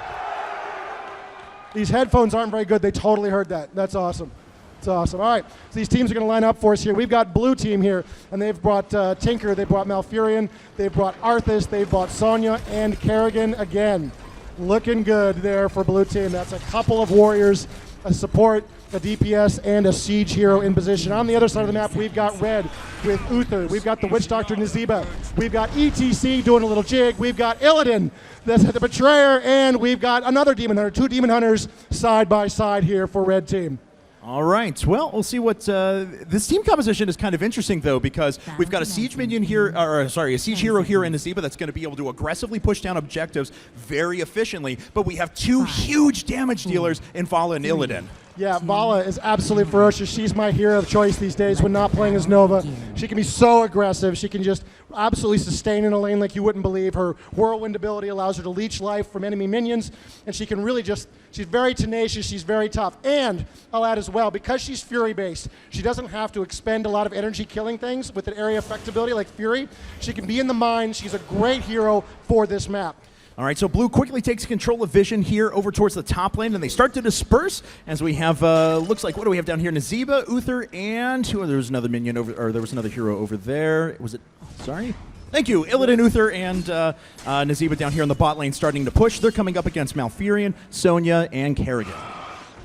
These headphones aren't very good. They totally heard that. That's awesome. It's awesome. All right, so these teams are going to line up for us here. We've got blue team here, and they've brought Tinker, they brought Malfurion, they've brought Arthas, they've brought Sonya, and Kerrigan again. Looking good there for blue team. That's a couple of warriors, a support, a DPS, and a siege hero in position. On the other side of the map, we've got red with Uther. We've got the Witch Doctor Nazeeba. We've got ETC doing a little jig. We've got Illidan, the Betrayer, and we've got another Demon Hunter. 2 Demon Hunters side by side here for red team. All right. Well, we'll see what this team composition is kind of interesting though, because we've got a siege minion here, a siege hero here in Nazeeba that's going to be able to aggressively push down objectives very efficiently. But we have 2 huge damage dealers in Vala and Illidan. Yeah, Vala is absolutely ferocious. She's my hero of choice these days when not playing as Nova. She can be so aggressive. She can just absolutely sustain in a lane like you wouldn't believe. Her whirlwind ability allows her to leech life from enemy minions, and she can really just, she's very tenacious, she's very tough. And I'll add as well, because she's Fury-based, she doesn't have to expend a lot of energy killing things with an area effect ability like Fury. She can be in the mine. She's a great hero for this map. All right, so blue quickly takes control of vision here over towards the top lane, and they start to disperse as we have, looks like, what do we have down here? Nazeeba, Uther, and there was another minion over, or there was another hero over there. Was it, sorry? Thank you. Illidan, Uther, and Nazeeba down here in the bot lane starting to push. They're coming up against Malfurion, Sonya, and Kerrigan.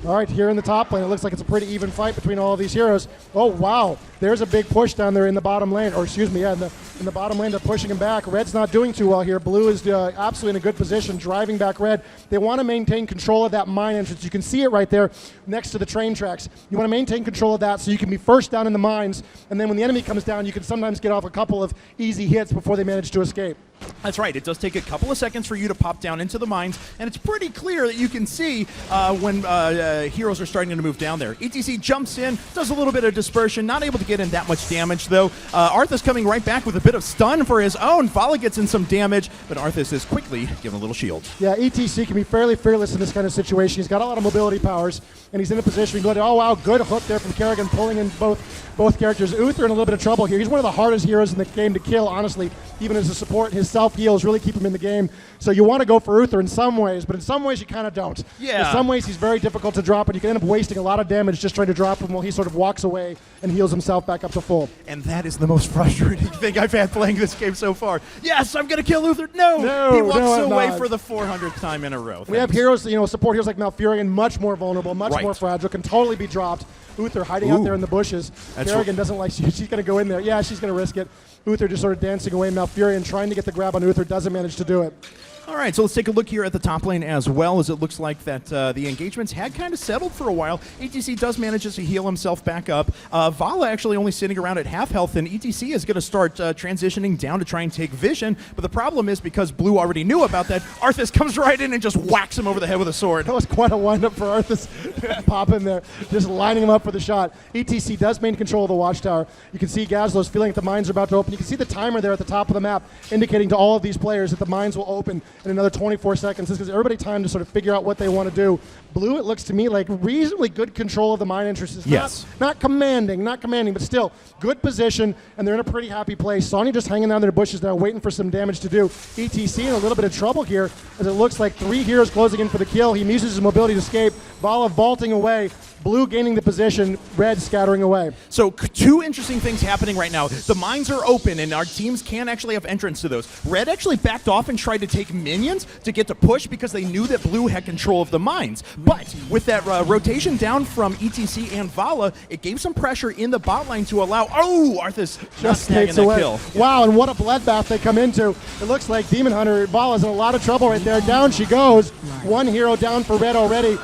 All right, here in the top lane, it looks like it's a pretty even fight between all of these heroes. Oh, wow. There's a big push down there in the bottom lane. Or, excuse me, yeah, in the bottom lane, they're pushing him back. Red's not doing too well here. Blue is absolutely in a good position, driving back Red. They want to maintain control of that mine entrance. You can see it right there next to the train tracks. You want to maintain control of that so you can be first down in the mines, and then when the enemy comes down, you can sometimes get off a couple of easy hits before they manage to escape. That's right. It does take a couple of seconds for you to pop down into the mines, and it's pretty clear that you can see when heroes are starting to move down there. ETC jumps in, does a little bit of dispersion, not able to get in that much damage, though. Arthas coming right back with a bit of stun for his own. Vala gets in some damage, but Arthas is quickly given a little shield. Yeah, ETC can be fairly fearless in this kind of situation. He's got a lot of mobility powers, and he's in a position where you go, oh, wow, good hook there from Kerrigan, pulling in both characters. Uther in a little bit of trouble here. He's one of the hardest heroes in the game to kill, honestly, even as a support. His self-heals really keep him in the game. So you want to go for Uther in some ways, but in some ways you kind of don't. Yeah. In some ways he's very difficult to drop, and you can end up wasting a lot of damage just trying to drop him while he sort of walks away and heals himself back up to full. And that is the most frustrating thing I've had playing this game so far. Yes, I'm going to kill Uther. No, he walks away for the 400th time in a row. We have heroes, support heroes like Malfurion, much more vulnerable, much more fragile, can totally be dropped. Uther hiding out there in the bushes. Kerrigan doesn't like she's going to go in there. Yeah, she's going to risk it. Uther just sort of dancing away. Malfurion trying to get the grab on Uther, doesn't manage to do it. All right, so let's take a look here at the top lane as well, as it looks like that the engagements had kind of settled for a while. ETC does manage to heal himself back up. Vala actually only sitting around at half health, and ETC is going to start transitioning down to try and take vision. But the problem is, because Blue already knew about that, Arthas comes right in and just whacks him over the head with a sword. That was quite a wind-up for Arthas. Pop in there, just lining him up for the shot. ETC does maintain control of the watchtower. You can see Gazlo's feeling that the mines are about to open. You can see the timer there at the top of the map indicating to all of these players that the mines will open in another 24 seconds. This gives everybody time to sort of figure out what they want to do. Blue, it looks to me like reasonably good control of the mine entrances. Yes. Not commanding, but still good position, and they're in a pretty happy place. Sonya just hanging down their bushes now, waiting for some damage to do. ETC in a little bit of trouble here, as it looks like 3 heroes closing in for the kill. He uses his mobility to escape. Vala vaulting away. Blue gaining the position, Red scattering away. So 2 interesting things happening right now. The mines are open, and our teams can actually have entrance to those. Red actually backed off and tried to take minions to get to push because they knew that Blue had control of the mines. But with that rotation down from ETC and Vala, it gave some pressure in the bot lane to allow... Oh, Arthas just snagging that kill. Wow, and what a bloodbath they come into. It looks like Demon Hunter, Vala's in a lot of trouble right there. Down she goes. 1 hero down for Red already.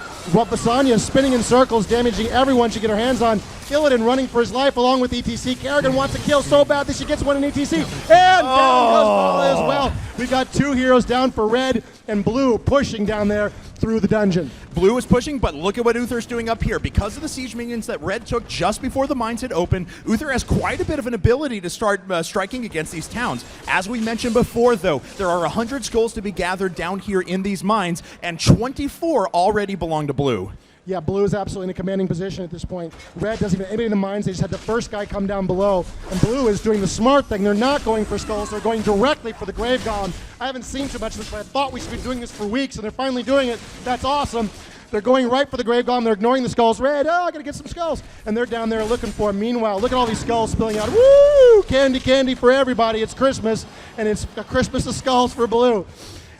Sonya is spinning in circles, damaging everyone she can get her hands on. Illidan running for his life along with ETC. Kerrigan wants to kill so bad that she gets one in ETC. And down goes Vala as well. We've got 2 heroes down for Red, and Blue pushing down there through the dungeon. Blue is pushing, but look at what Uther's doing up here. Because of the siege minions that Red took just before the mines had opened, Uther has quite a bit of an ability to start striking against these towns. As we mentioned before, though, there are 100 skulls to be gathered down here in these mines, and 24 already belong to Blue. Yeah, Blue is absolutely in a commanding position at this point. Red doesn't even anybody in the mines. They just had the first guy come down below. And Blue is doing the smart thing. They're not going for skulls. They're going directly for the Grave Golem. I haven't seen too much of this, but I thought we should be doing this for weeks, and they're finally doing it. That's awesome. They're going right for the Grave Golem. They're ignoring the skulls. Red, I got to get some skulls. And they're down there looking for them. Meanwhile, look at all these skulls spilling out. Woo! Candy, candy for everybody. It's Christmas, and it's a Christmas of skulls for Blue.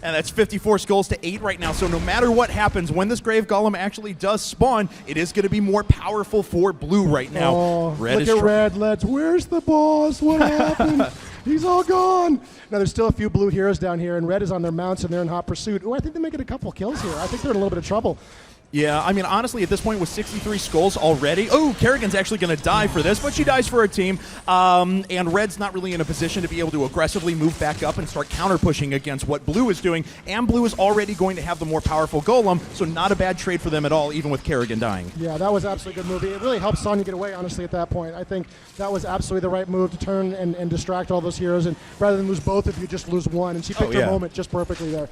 And that's 54 skulls to 8 right now. So no matter what happens, when this Grave Golem actually does spawn, it is going to be more powerful for Blue right now. Oh, look at Red. Where's the boss? What happened? He's all gone. Now, there's still a few Blue heroes down here, and Red is on their mounts, and they're in hot pursuit. Oh, I think they're making a couple kills here. I think they're in a little bit of trouble. Yeah, I mean, honestly, at this point with 63 skulls already, oh, Kerrigan's actually going to die for this, but she dies for her team. And Red's not really in a position to be able to aggressively move back up and start counter-pushing against what Blue is doing. And Blue is already going to have the more powerful golem, so not a bad trade for them at all, even with Kerrigan dying. Yeah, that was absolutely a good move. It really helped Sonya get away, honestly, at that point. I think that was absolutely the right move to turn and distract all those heroes, and rather than lose both of you, just lose one. And she picked her moment just perfectly there.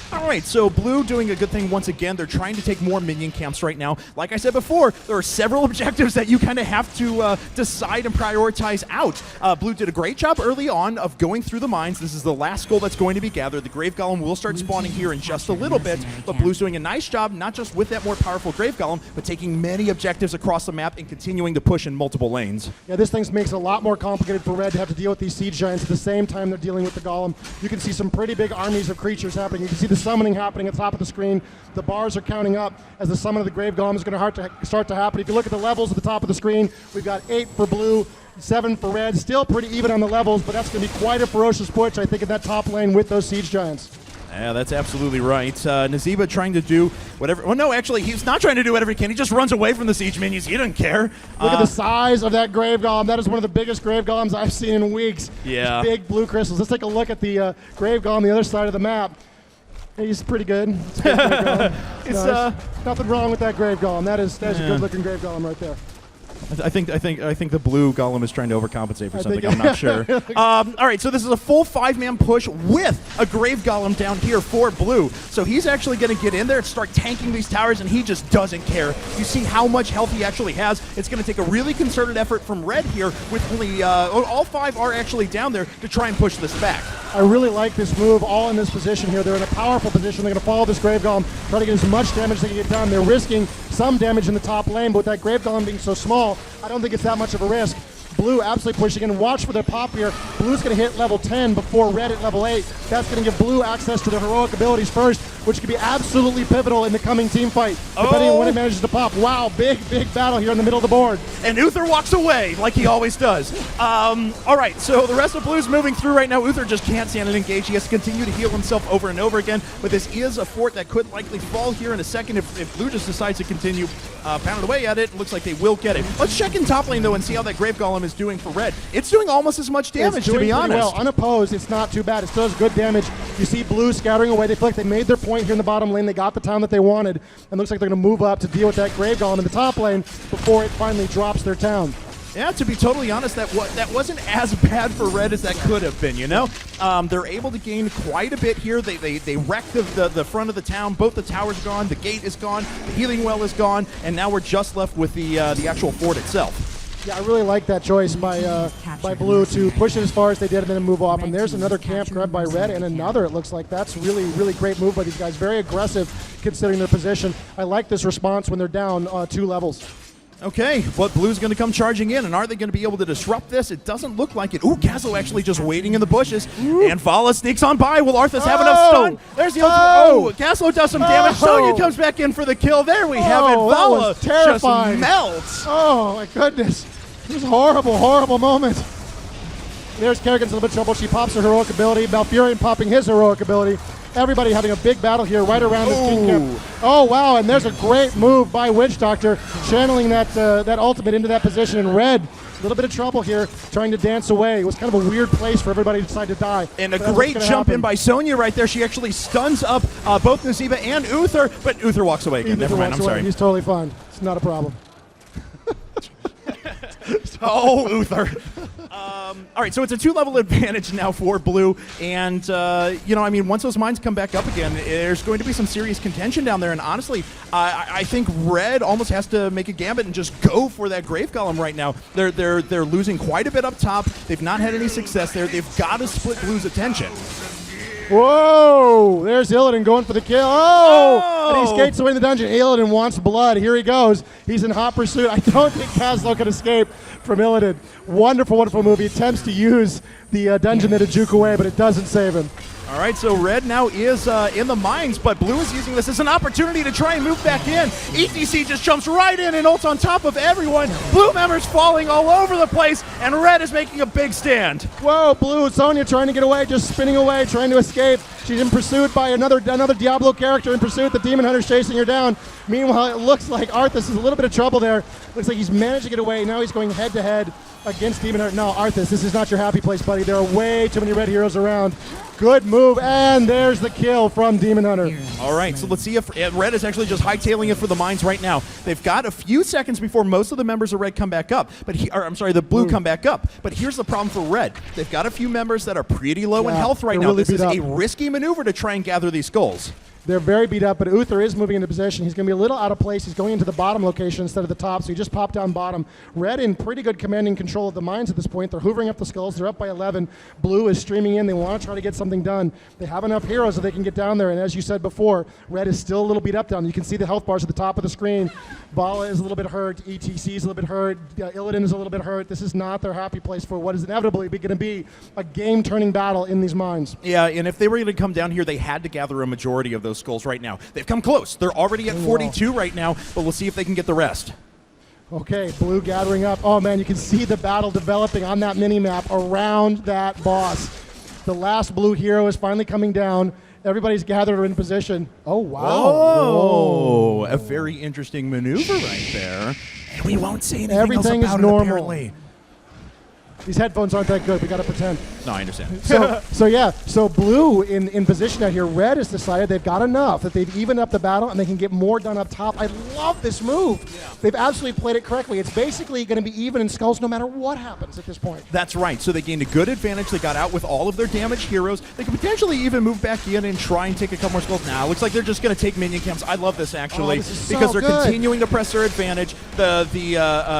All right, so Blue doing a good thing once again. They're trying to take more minion camps right now. Like I said before, there are several objectives that you kind of have to decide and prioritize out. Blue did a great job early on of going through the mines. This is the last skull that's going to be gathered. The Grave Golem will start spawning here in just a little bit, but Blue's doing a nice job, not just with that more powerful Grave Golem, but taking many objectives across the map and continuing to push in multiple lanes. Yeah, this thing makes it a lot more complicated for Red to have to deal with these siege giants at the same time they're dealing with the Golem. You can see some pretty big armies of creatures happening. You can see the summoning happening at the top of the screen. The bars are counting up as the summon of the Grave Golem is going to start to happen. If you look at the levels at the top of the screen, we've got 8 for blue, 7 for red. Still pretty even on the levels, but that's going to be quite a ferocious push, I think, in that top lane with those Siege Giants. Yeah, that's absolutely right. Nazeeba trying to do whatever. Well, no, actually, he's not trying to do whatever he can. He just runs away from the Siege minions. He doesn't care. Look at the size of that Grave Golem. That is one of the biggest Grave Golems I've seen in weeks. Yeah. These big blue crystals. Let's take a look at the Grave Golem on the other side of the map. He's pretty good. It's a good Grave Golem. Nice. Nothing wrong with that Grave Golem. That is a good-looking Grave Golem right there. I think the blue golem is trying to overcompensate for something. I'm not sure. All right, so this is a full 5-man push with a grave golem down here for blue. So he's actually going to get in there and start tanking these towers, and he just doesn't care. You see how much health he actually has. It's going to take a really concerted effort from red here, with only all 5 are actually down there to try and push this back. I really like this move, all in this position here. They're in a powerful position. They're going to follow this Grave Golem, try to get as much damage as they can get done. They're risking some damage in the top lane, but with that Grave Golem being so small, I don't think it's that much of a risk. Blue absolutely pushing in. Watch for their pop here. Blue's going to hit level 10 before red at level 8. That's going to give blue access to their heroic abilities first, which could be absolutely pivotal in the coming team fight, depending on when it manages to pop. Wow, big battle here in the middle of the board. And Uther walks away like he always does. All right, so the rest of blue's moving through right now. Uther just can't stand it engage. He has to continue to heal himself over and over again, but this is a fort that could likely fall here in a second if blue just decides to continue pounding away at it. Looks like they will get it. Let's check in top lane, though, and see how that Grave Golem is doing for red. It's doing almost as much damage, to be honest. Well, unopposed, it's not too bad. It still has good damage. You see blue scattering away. They feel like they made their point here in the bottom lane. They got the town that they wanted, and looks like they're going to move up to deal with that Grave Golem in the top lane before it finally drops their town. Yeah, to be totally honest, that wasn't as bad for red as that could have been, you know? They're able to gain quite a bit here. They wreck the front of the town. Both the towers gone, the gate is gone, the healing well is gone, and now we're just left with the actual fort itself. Yeah, I really like that choice by blue to push it as far as they did and then move off. And there's another camp grabbed by red and another, it looks like. That's really great move by these guys. Very aggressive considering their position. I like this response when they're down 2 levels. Okay, but blue's going to come charging in, and are they going to be able to disrupt this? It doesn't look like it. Ooh, Gazzo actually just waiting in the bushes. Ooh. And Vala sneaks on by. Will Arthas have enough stun? There's the ultimate. Oh, Gazzo does some damage. Sonya comes back in for the kill. There we have it. Vala just melts. Oh, my goodness. It was a horrible moment. There's Kerrigan's in a little bit of trouble. She pops her heroic ability. Malfurion popping his heroic ability. Everybody having a big battle here right around this king camp. Oh, wow, and there's a great move by Witch Doctor, channeling that ultimate into that position. And red, a little bit of trouble here, trying to dance away. It was kind of a weird place for everybody to decide to die. And a great jump in by Sonya right there. She actually stuns up both Nazeeba and Uther, but Uther walks away again. Never mind, I'm sorry. He's totally fine. It's not a problem. Oh, Uther. All right, so it's a 2-level advantage now for blue, and I mean, once those mines come back up again, there's going to be some serious contention down there. And honestly, I think red almost has to make a gambit and just go for that Grave Golem right now. They're losing quite a bit up top. They've not had any success there. They've got to split blue's attention. Whoa! There's Illidan going for the kill. Oh! And he skates away in the dungeon. Illidan wants blood. Here he goes. He's in hot pursuit. I don't think Kazlo can escape from Illidan. Wonderful move. He attempts to use the dungeon that had juke away, but it doesn't save him. All right, so red now is in the mines, but blue is using this as an opportunity to try and move back in. ETC just jumps right in and ults on top of everyone. Blue members falling all over the place, and red is making a big stand. Whoa, blue, Sonya trying to get away, just spinning away, trying to escape. She's in pursuit by another Diablo character in pursuit. The Demon Hunter's chasing her down. Meanwhile, it looks like Arthas is a little bit of trouble there. Looks like he's managed to get away. Now he's going head-to-head against Demon Hunter. No, Arthas, this is not your happy place, buddy. There are way too many red heroes around. Good move, and there's the kill from Demon Hunter. All right, so let's see if red is actually just hightailing it for the mines right now. They've got a few seconds before most of the members of red come back up, the blue come back up. But here's the problem for red. They've got a few members that are pretty low in health right now. This is a risky maneuver to try and gather these skulls. They're very beat up, but Uther is moving into position. He's going to be a little out of place. He's going into the bottom location instead of the top, so he just popped down bottom. Red in pretty good commanding control of the mines at this point. They're hoovering up the skulls. They're up by 11. Blue is streaming in. They want to try to get something done. They have enough heroes that they can get down there, and as you said before, Red is still a little beat up down. You can see the health bars at the top of the screen. Bala is a little bit hurt. ETC is a little bit hurt. Illidan is a little bit hurt. This is not their happy place for what is inevitably going to be a game-turning battle in these mines. Yeah, and if they were going to come down here, they had to gather a majority of those skulls right now. They've come close. They're already at 42 right now, but we'll see if they can get the rest. Okay, Blue gathering up. Oh, man, you can see the battle developing on that mini-map around that boss. The last Blue hero is finally coming down. Everybody's gathered in position. Oh, wow. Oh, a very interesting maneuver right there. And we won't say anything Everything else about is normal. it, apparently. These headphones aren't that good. We got to pretend. No, I understand. So Blue in position out here. Red has decided they've got enough, that they've evened up the battle and they can get more done up top. I love this move. Yeah. They've absolutely played it correctly. It's basically going to be even in skulls no matter what happens at this point. That's right. So they gained a good advantage. They got out with all of their damaged heroes. They could potentially even move back in and try and take a couple more skulls. Now, looks like they're just going to take minion camps. I love this, actually, because they're continuing to press their advantage. The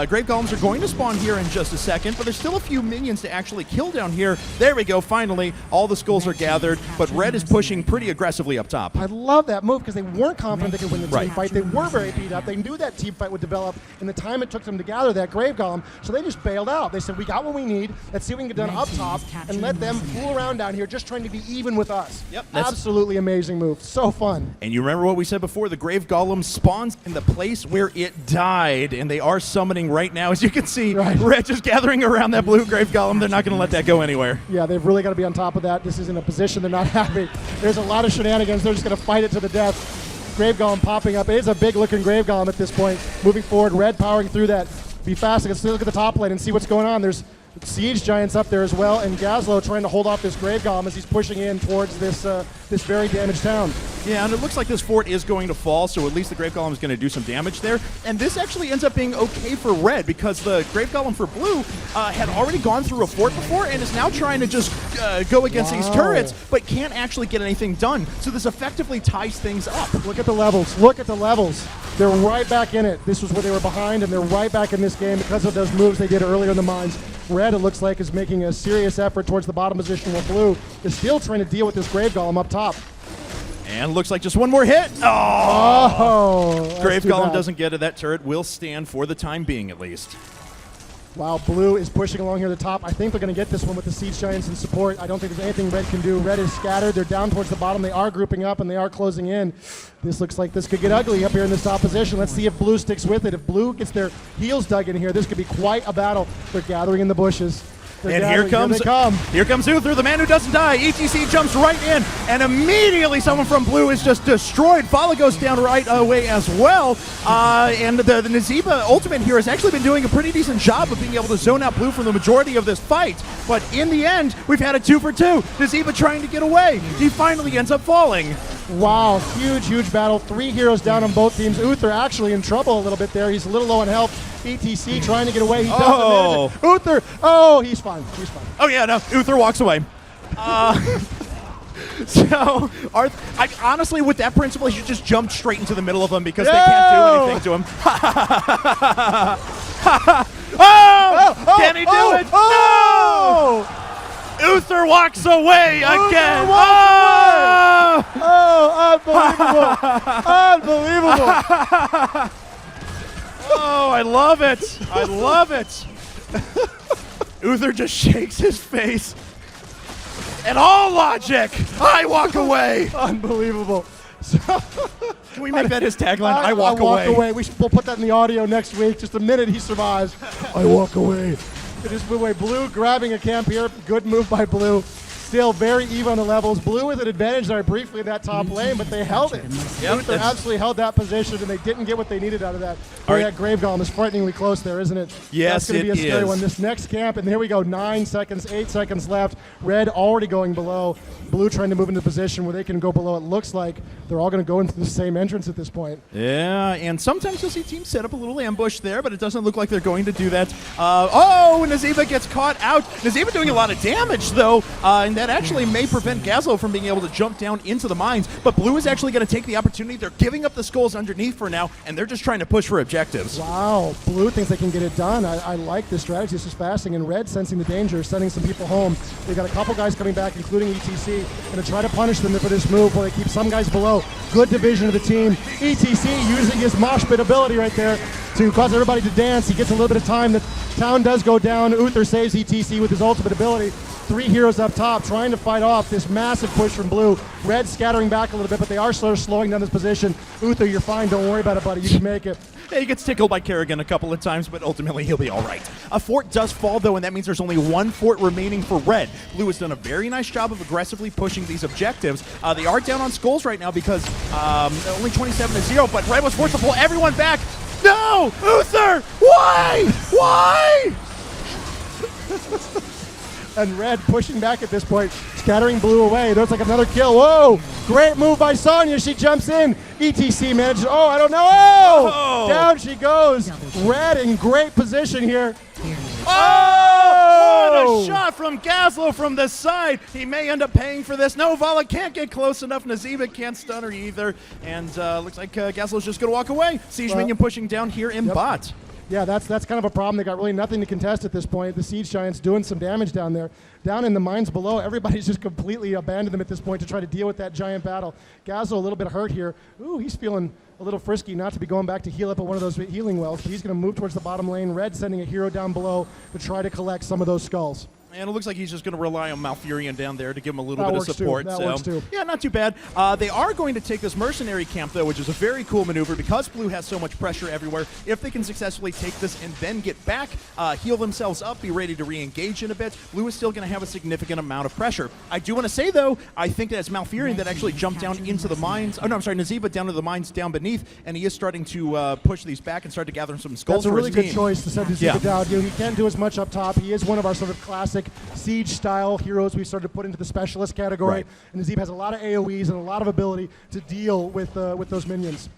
Grave Golems are going to spawn here in just a second, but there's still a few minions to actually kill down here. There we go. Finally, all the skulls are gathered, but Red is pushing pretty aggressively up top. I love that move because they weren't confident they could win the team fight. They were very beat up. They knew that team fight would develop in the time it took them to gather that Grave Golem, so they just bailed out. They said, we got what we need. Let's see if we can get done up top and let them fool around down here just trying to be even with us. Yep. Absolutely amazing move. So fun. And you remember what we said before, the Grave Golem spawns in the place where it died, and they are summoning right now. As you can see, Red just gathering around that blue Grave Golem. They're not going to let that go anywhere. Yeah, they've really got to be on top of that. This is in a position they're not happy. There's a lot of shenanigans. They're just going to fight it to the death. Grave Golem popping up. It is a big-looking Grave Golem at this point. Moving forward, Red powering through that. Be fast. Let's look at the top lane and see what's going on. There's Siege Giants up there as well, and Gazlo trying to hold off this Grave Golem as he's pushing in towards this this very damaged town. Yeah, and it looks like this fort is going to fall, so at least the Grave Golem is going to do some damage there. And this actually ends up being okay for Red, because the Grave Golem for Blue had already gone through a fort before and is now trying to just go against these turrets, but can't actually get anything done. So this effectively ties things up. Look at the levels. Look at the levels. They're right back in it. This was where they were behind, and they're right back in this game because of those moves they did earlier in the mines. Red, it looks like, is making a serious effort towards the bottom position, while Blue is still trying to deal with this Grave Golem up top. And looks like just one more hit. Grave Golem doesn't get it. That turret will stand for the time being, at least. Wow, Blue is pushing along here at the top. I think they're going to get this one with the Siege Giants in support. I don't think there's anything Red can do. Red is scattered. They're down towards the bottom. They are grouping up, and they are closing in. This looks like this could get ugly up here in this top position. Let's see if Blue sticks with it. If Blue gets their heels dug in here, this could be quite a battle. They're gathering in the bushes. And here comes Uther, the man who doesn't die. ETC jumps right in, and immediately someone from Blue is just destroyed. Fala goes down right away as well. And the Nazeeba ultimate here has actually been doing a pretty decent job of being able to zone out Blue for the majority of this fight. But in the end, we've had a 2 for 2. Nazeeba trying to get away. He finally ends up falling. Wow, huge battle. 3 heroes down on both teams. Uther actually in trouble a little bit there. He's a little low on health. ETC trying to get away. He doesn't manage it. Uther, he's fine. He's fine. Oh yeah, no, Uther walks away. So, honestly, with that principle, he should just jump straight into the middle of them because they can't do anything to him. Can he do it? No! Uther walks away again. Unbelievable. Oh, I love it. I love it. Uther just shakes his face. And all logic, I walk away. Unbelievable. Can we make that his tagline? I walk away. away. We'll put that in the audio next week. Just the minute he survives, I walk away. It is Blue grabbing a camp here. Good move by Blue. Still very even on the levels. Blue with an advantage there briefly in that top lane, but they held it. Yep, they absolutely held that position, and they didn't get what they needed out of that. That Grave Golem is frighteningly close there, isn't it? Yes, That's going to be a scary one. This next camp, and here we go, 9 seconds, 8 seconds left. Red already going below. Blue trying to move into position where they can go below. It looks like they're all going to go into the same entrance at this point. Yeah, and sometimes you'll see teams set up a little ambush there, but it doesn't look like they're going to do that. Nazeeba gets caught out. Nazeeba doing a lot of damage, though, and that actually may prevent Gazlo from being able to jump down into the mines, but Blue is actually going to take the opportunity. They're giving up the skulls underneath for now, and they're just trying to push for objectives. Wow, Blue thinks they can get it done. I like this strategy. This is fasting, and Red, sensing the danger, sending some people home. They've got a couple guys coming back, including ETC, going to try to punish them for this move while they keep some guys below. Good division of the team. ETC using his mosh pit ability right there to cause everybody to dance. He gets a little bit of time. The town does go down. Uther saves ETC with his ultimate ability. 3 heroes up top trying to fight off this massive push from Blue. Red scattering back a little bit, but they are sort of slowing down this position. Uther, you're fine. Don't worry about it, buddy. You can make it. Yeah, he gets tickled by Kerrigan a couple of times, but ultimately he'll be all right. A fort does fall, though, and that means there's only 1 fort remaining for Red. Blue has done a very nice job of aggressively pushing these objectives. They are down on skulls right now because only 27-0, but Red was forced to pull everyone back. No! Uther! Why? Why? And Red pushing back at this point, scattering Blue away. There's like another kill. Whoa! Great move by Sonya. She jumps in. ETC manages. Oh, I don't know. Oh! Down she goes. Red in great position here. Oh! What a shot from Gazlo from the side. He may end up paying for this. No, Vala can't get close enough. Nazeeba can't stun her either. And looks like Gazlo's just going to walk away. Siege minion pushing down here in bot. Yeah, that's kind of a problem. They got really nothing to contest at this point. The Siege Giants doing some damage down there. Down in the mines below, everybody's just completely abandoned them at this point to try to deal with that giant battle. Gazlo a little bit hurt here. Ooh, he's feeling a little frisky not to be going back to heal up at one of those healing wells. He's going to move towards the bottom lane. Red sending a hero down below to try to collect some of those skulls. And it looks like he's just going to rely on Malfurion down there to give him a little bit of support. That works too. Yeah, not too bad. They are going to take this mercenary camp, though, which is a very cool maneuver because Blue has so much pressure everywhere. If they can successfully take this and then get back, heal themselves up, be ready to re-engage in a bit, Blue is still going to have a significant amount of pressure. I do want to say, though, I think that it's Malfurion that actually jumped down into the mines. Oh, no, I'm sorry, Nazeeba down to the mines down beneath, and he is starting to push these back and start to gather some skulls for his team. That's a really good choice to send Nazeeba down. You know, he can't do as much up top. He is one of our sort of classic Siege-style heroes we started to put into the specialist category. Right. And Nazeeba has a lot of AoEs and a lot of ability to deal with those minions.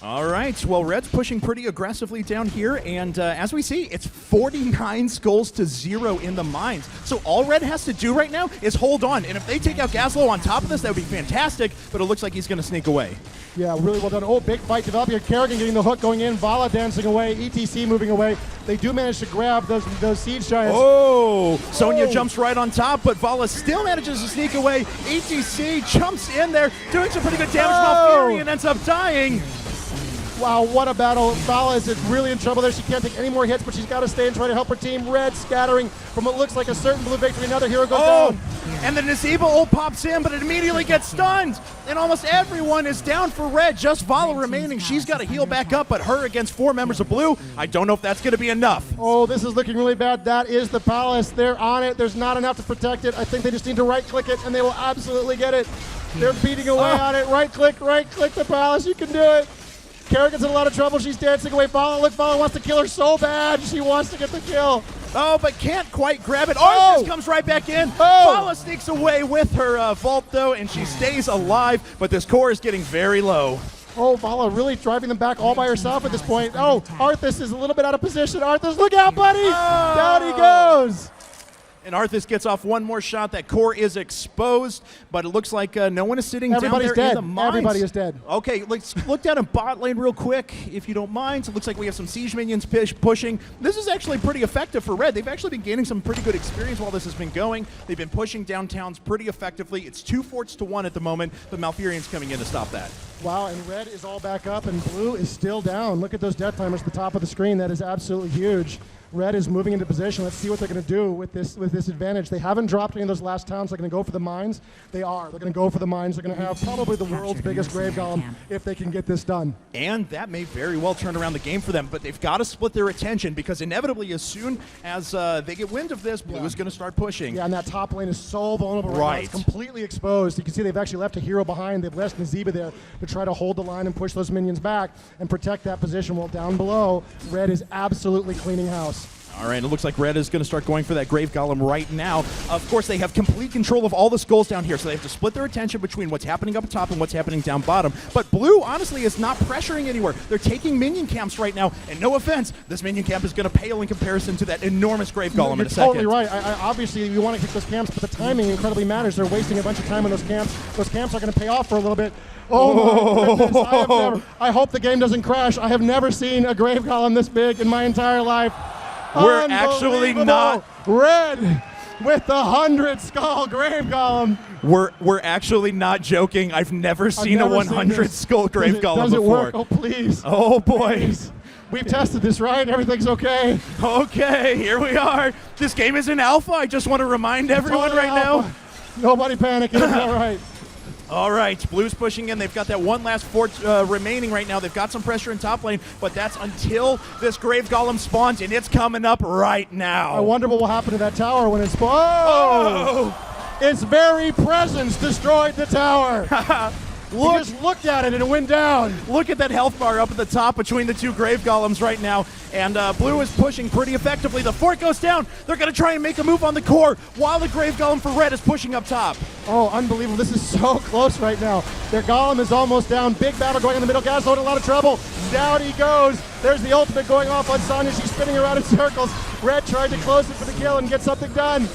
All right, well, Red's pushing pretty aggressively down here, and as we see, it's 49 skulls to 0 in the mines. So all Red has to do right now is hold on, and if they take out Gazlo on top of this, that would be fantastic, but it looks like he's going to sneak away. Yeah, really well done. Oh, big fight developing here. Kerrigan getting the hook going in, Vala dancing away, ETC moving away. They do manage to grab those Siege Giants. Oh, Sonya jumps right on top, but Vala still manages to sneak away. ETC jumps in there, doing some pretty good damage. Malfurion ends up dying. Wow, what a battle. Vala is really in trouble there. She can't take any more hits, but she's got to stay and try to help her team. Red scattering from what looks like a certain Blue victory. Another hero goes down. And the Nazeeba ult pops in, but it immediately gets stunned. And almost everyone is down for Red. Just Vala remaining. She's got to heal back up, but her against 4 members of Blue, I don't know if that's going to be enough. Oh, this is looking really bad. That is the Palace. They're on it. There's not enough to protect it. I think they just need to right-click it, and they will absolutely get it. They're beating away on it. Right-click the Palace. You can do it. Kerrigan's in a lot of trouble. She's dancing away. Vala, look, Vala wants to kill her so bad. She wants to get the kill. Oh, but can't quite grab it. Arthas comes right back in. Vala sneaks away with her vault, though, and she stays alive, but this core is getting very low. Oh, Vala really driving them back all by herself at this point. Oh, Arthas is a little bit out of position. Arthas, look out, buddy! Down he goes! And Arthas gets off one more shot. That core is exposed, but it looks like no one is sitting down there in the mines. Everybody is dead. Okay, let's look down in bot lane real quick, if you don't mind. So it looks like we have some Siege minions pushing. This is actually pretty effective for Red. They've actually been gaining some pretty good experience while this has been going. They've been pushing downtowns pretty effectively. It's 2 forts to 1 at the moment, but Malfurion's coming in to stop that. Wow, and Red is all back up, and Blue is still down. Look at those death timers at the top of the screen. That is absolutely huge. Red is moving into position. Let's see what they're going to do with this advantage. They haven't dropped any of those last towns. They're going to go for the mines. They are. They're going to go for the mines. They're going to have probably the world's biggest grave golem if they can get this done. And that may very well turn around the game for them, but they've got to split their attention because inevitably as soon as they get wind of this, Blue is going to start pushing. Yeah, and that top lane is so vulnerable right now. It's completely exposed. You can see they've actually left a hero behind. They've left Nazeeba there to try to hold the line and push those minions back and protect that position, while down below, Red is absolutely cleaning house. All right, it looks like Red is going to start going for that Grave Golem right now. Of course, they have complete control of all the skulls down here, so they have to split their attention between what's happening up top and what's happening down bottom. But Blue, honestly, is not pressuring anywhere. They're taking minion camps right now, and no offense, this minion camp is going to pale in comparison to that enormous Grave Golem in a second. You're totally right. Obviously, you want to kick those camps, but the timing incredibly matters. They're wasting a bunch of time on those camps. Those camps are going to pay off for a little bit. Oh my goodness. I hope the game doesn't crash. I have never seen a Grave Golem this big in my entire life. We're actually not Red with the 100 skull Grave Golem. We're actually not joking. I've never seen a 100 skull Grave Golem does it before. Work? Oh please. Oh boy. Please. We've tested this, right? Everything's okay. Okay, here we are. This game is in alpha. I just want to remind everyone right now. Nobody panic. It's all right. All right, Blue's pushing in. They've got that one last fort remaining right now. They've got some pressure in top lane, but that's until this Grave Golem spawns, and it's coming up right now. I wonder what will happen to that tower when it spawns. Oh! Its very presence destroyed the tower. Look, just looked at it and it went down. Look at that health bar up at the top between the two Grave Golems right now. And Blue is pushing pretty effectively. The fort goes down. They're going to try and make a move on the core while the Grave Golem for Red is pushing up top. Oh, unbelievable. This is so close right now. Their Golem is almost down. Big battle going in the middle. Gazlowe in a lot of trouble. Down he goes. There's the ultimate going off on Sonya. She's spinning around in circles. Red tried to close it for the kill and get something done.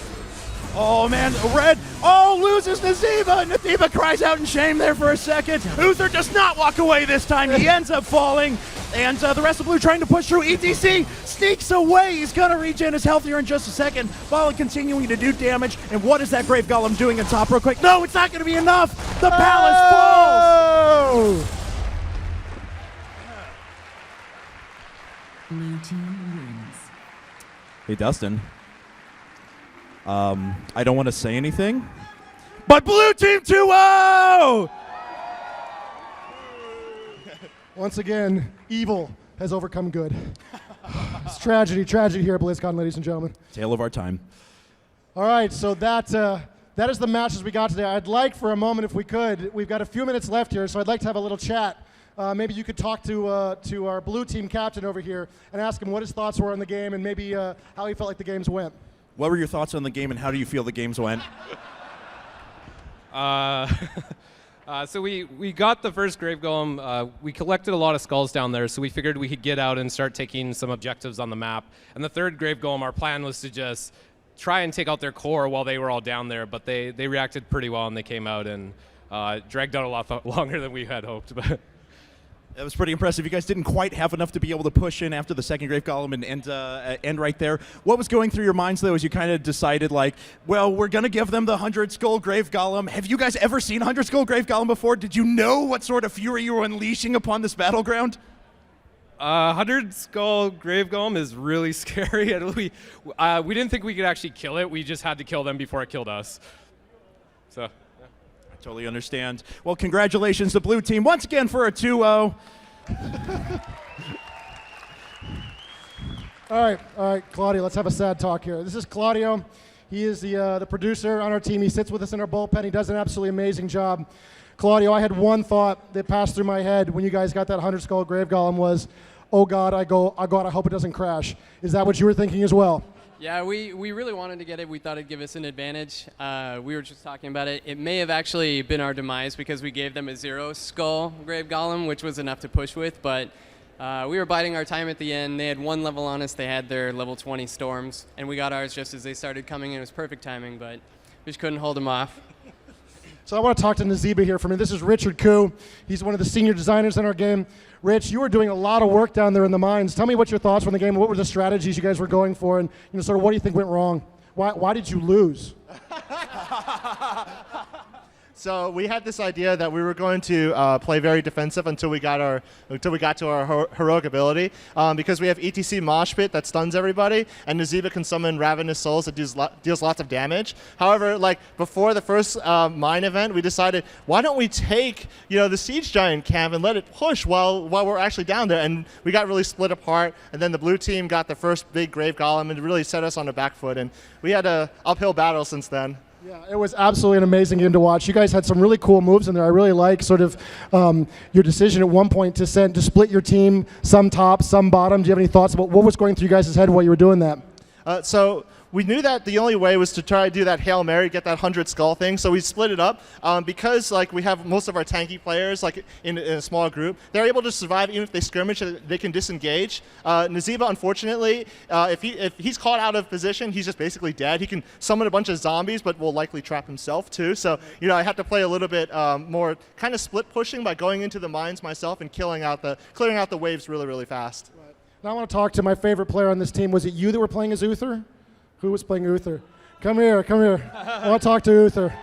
Oh, man, Red, loses Nazeeba. Nazeeba cries out in shame there for a second. Uther does not walk away this time. He ends up falling. And the rest of Blue trying to push through. ETC sneaks away. He's going to regen his health here in just a second while continuing to do damage. And what is that Grave Golem doing in top real quick? No, it's not going to be enough. The palace falls. Blue team wins. Hey, Dustin. I don't want to say anything, but Blue Team 2-0! Once again, evil has overcome good. It's tragedy here at BlizzCon, ladies and gentlemen. Tale of our time. All right, so that is the matches we got today. I'd like for a moment, if we could, we've got a few minutes left here, so I'd like to have a little chat. Maybe you could talk to our Blue Team captain over here and ask him what his thoughts were on the game and maybe how he felt like the games went. What were your thoughts on the game, and how do you feel the games went? So we got the first Grave Golem. We collected a lot of skulls down there, so we figured we could get out and start taking some objectives on the map. And the third Grave Golem, our plan was to just try and take out their core while they were all down there, but they reacted pretty well, and they came out and dragged out a lot longer than we had hoped. But that was pretty impressive. You guys didn't quite have enough to be able to push in after the second Grave Golem and end right there. What was going through your minds, though, as you kind of decided, like, well, we're going to give them the 100-skull Grave Golem. Have you guys ever seen 100-skull Grave Golem before? Did you know what sort of fury you were unleashing upon this battleground? 100-skull Grave Golem is really scary. We didn't think we could actually kill it. We just had to kill them before it killed us. So... Totally understand. Well, congratulations to Blue Team once again for a 2-0. All right, Claudio, let's have a sad talk here. This is Claudio. He is the producer on our team. He sits with us in our bullpen. He does an absolutely amazing job. Claudio, I had one thought that passed through my head when you guys got that 100-skull Grave Golem was, oh God, I hope it doesn't crash. Is that what you were thinking as well? Yeah, we really wanted to get it. We thought it'd give us an advantage. We were just talking about it. It may have actually been our demise because we gave them a 0-skull Grave Golem, which was enough to push with, but we were biding our time at the end. They had one level on us. They had their level 20 storms, and we got ours just as they started coming in. It was perfect timing, but we just couldn't hold them off. So I want to talk to Nazeeba here for me. This is Richard Koo. He's one of the senior designers in our game. Rich, you were doing a lot of work down there in the mines. Tell me what your thoughts were on the game. What were the strategies you guys were going for, and sort of what do you think went wrong? Why did you lose? So we had this idea that we were going to play very defensive until we got to our heroic ability, because we have ETC Mosh Pit that stuns everybody, and Nazeeba can summon Ravenous Souls that deals lots of damage. However, like before the first mine event, we decided why don't we take the Siege Giant camp and let it push while we're actually down there, and we got really split apart. And then the Blue Team got the first big Grave Golem and really set us on the back foot, and we had an uphill battle since then. Yeah, it was absolutely an amazing game to watch. You guys had some really cool moves in there. I really like sort of your decision at one point to split your team, some top, some bottom. Do you have any thoughts about what was going through you guys' head while you were doing that? So we knew that the only way was to try to do that Hail Mary, get that 100 skull thing. So we split it up because like we have most of our tanky players like in a small group. They're able to survive even if they skirmish. They can disengage. Nazeeba, unfortunately, if he's caught out of position, he's just basically dead. He can summon a bunch of zombies, but will likely trap himself too. So I have to play a little bit more kind of split pushing by going into the mines myself and clearing out the waves really, really fast. Right. Now I want to talk to my favorite player on this team. Was it you that were playing as Uther? Who was playing Uther? Come here, come here. I want to talk to Uther.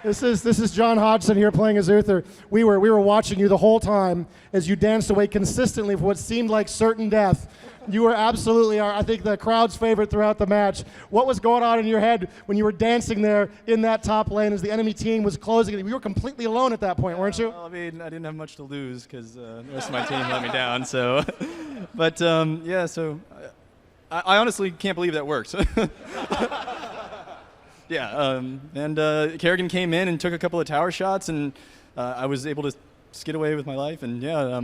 This is John Hodgson here playing as Uther. We were watching you the whole time as you danced away consistently for what seemed like certain death. You were absolutely, I think, the crowd's favorite throughout the match. What was going on in your head when you were dancing there in that top lane as the enemy team was closing? You were completely alone at that point, weren't you? Well, I mean, I didn't have much to lose because the rest of my team let me down. So, but yeah, so I honestly can't believe that worked. Yeah, and Kerrigan came in and took a couple of tower shots, and I was able to skid away with my life, and yeah.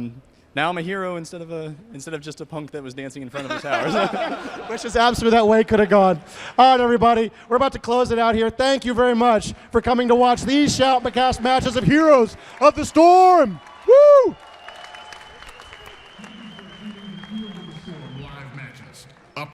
Now I'm a hero instead of just a punk that was dancing in front of the towers. Which is absolutely that way could have gone. All right, everybody, we're about to close it out here. Thank you very much for coming to watch these Shout and Cast matches of Heroes of the Storm. Woo! Live matches. Up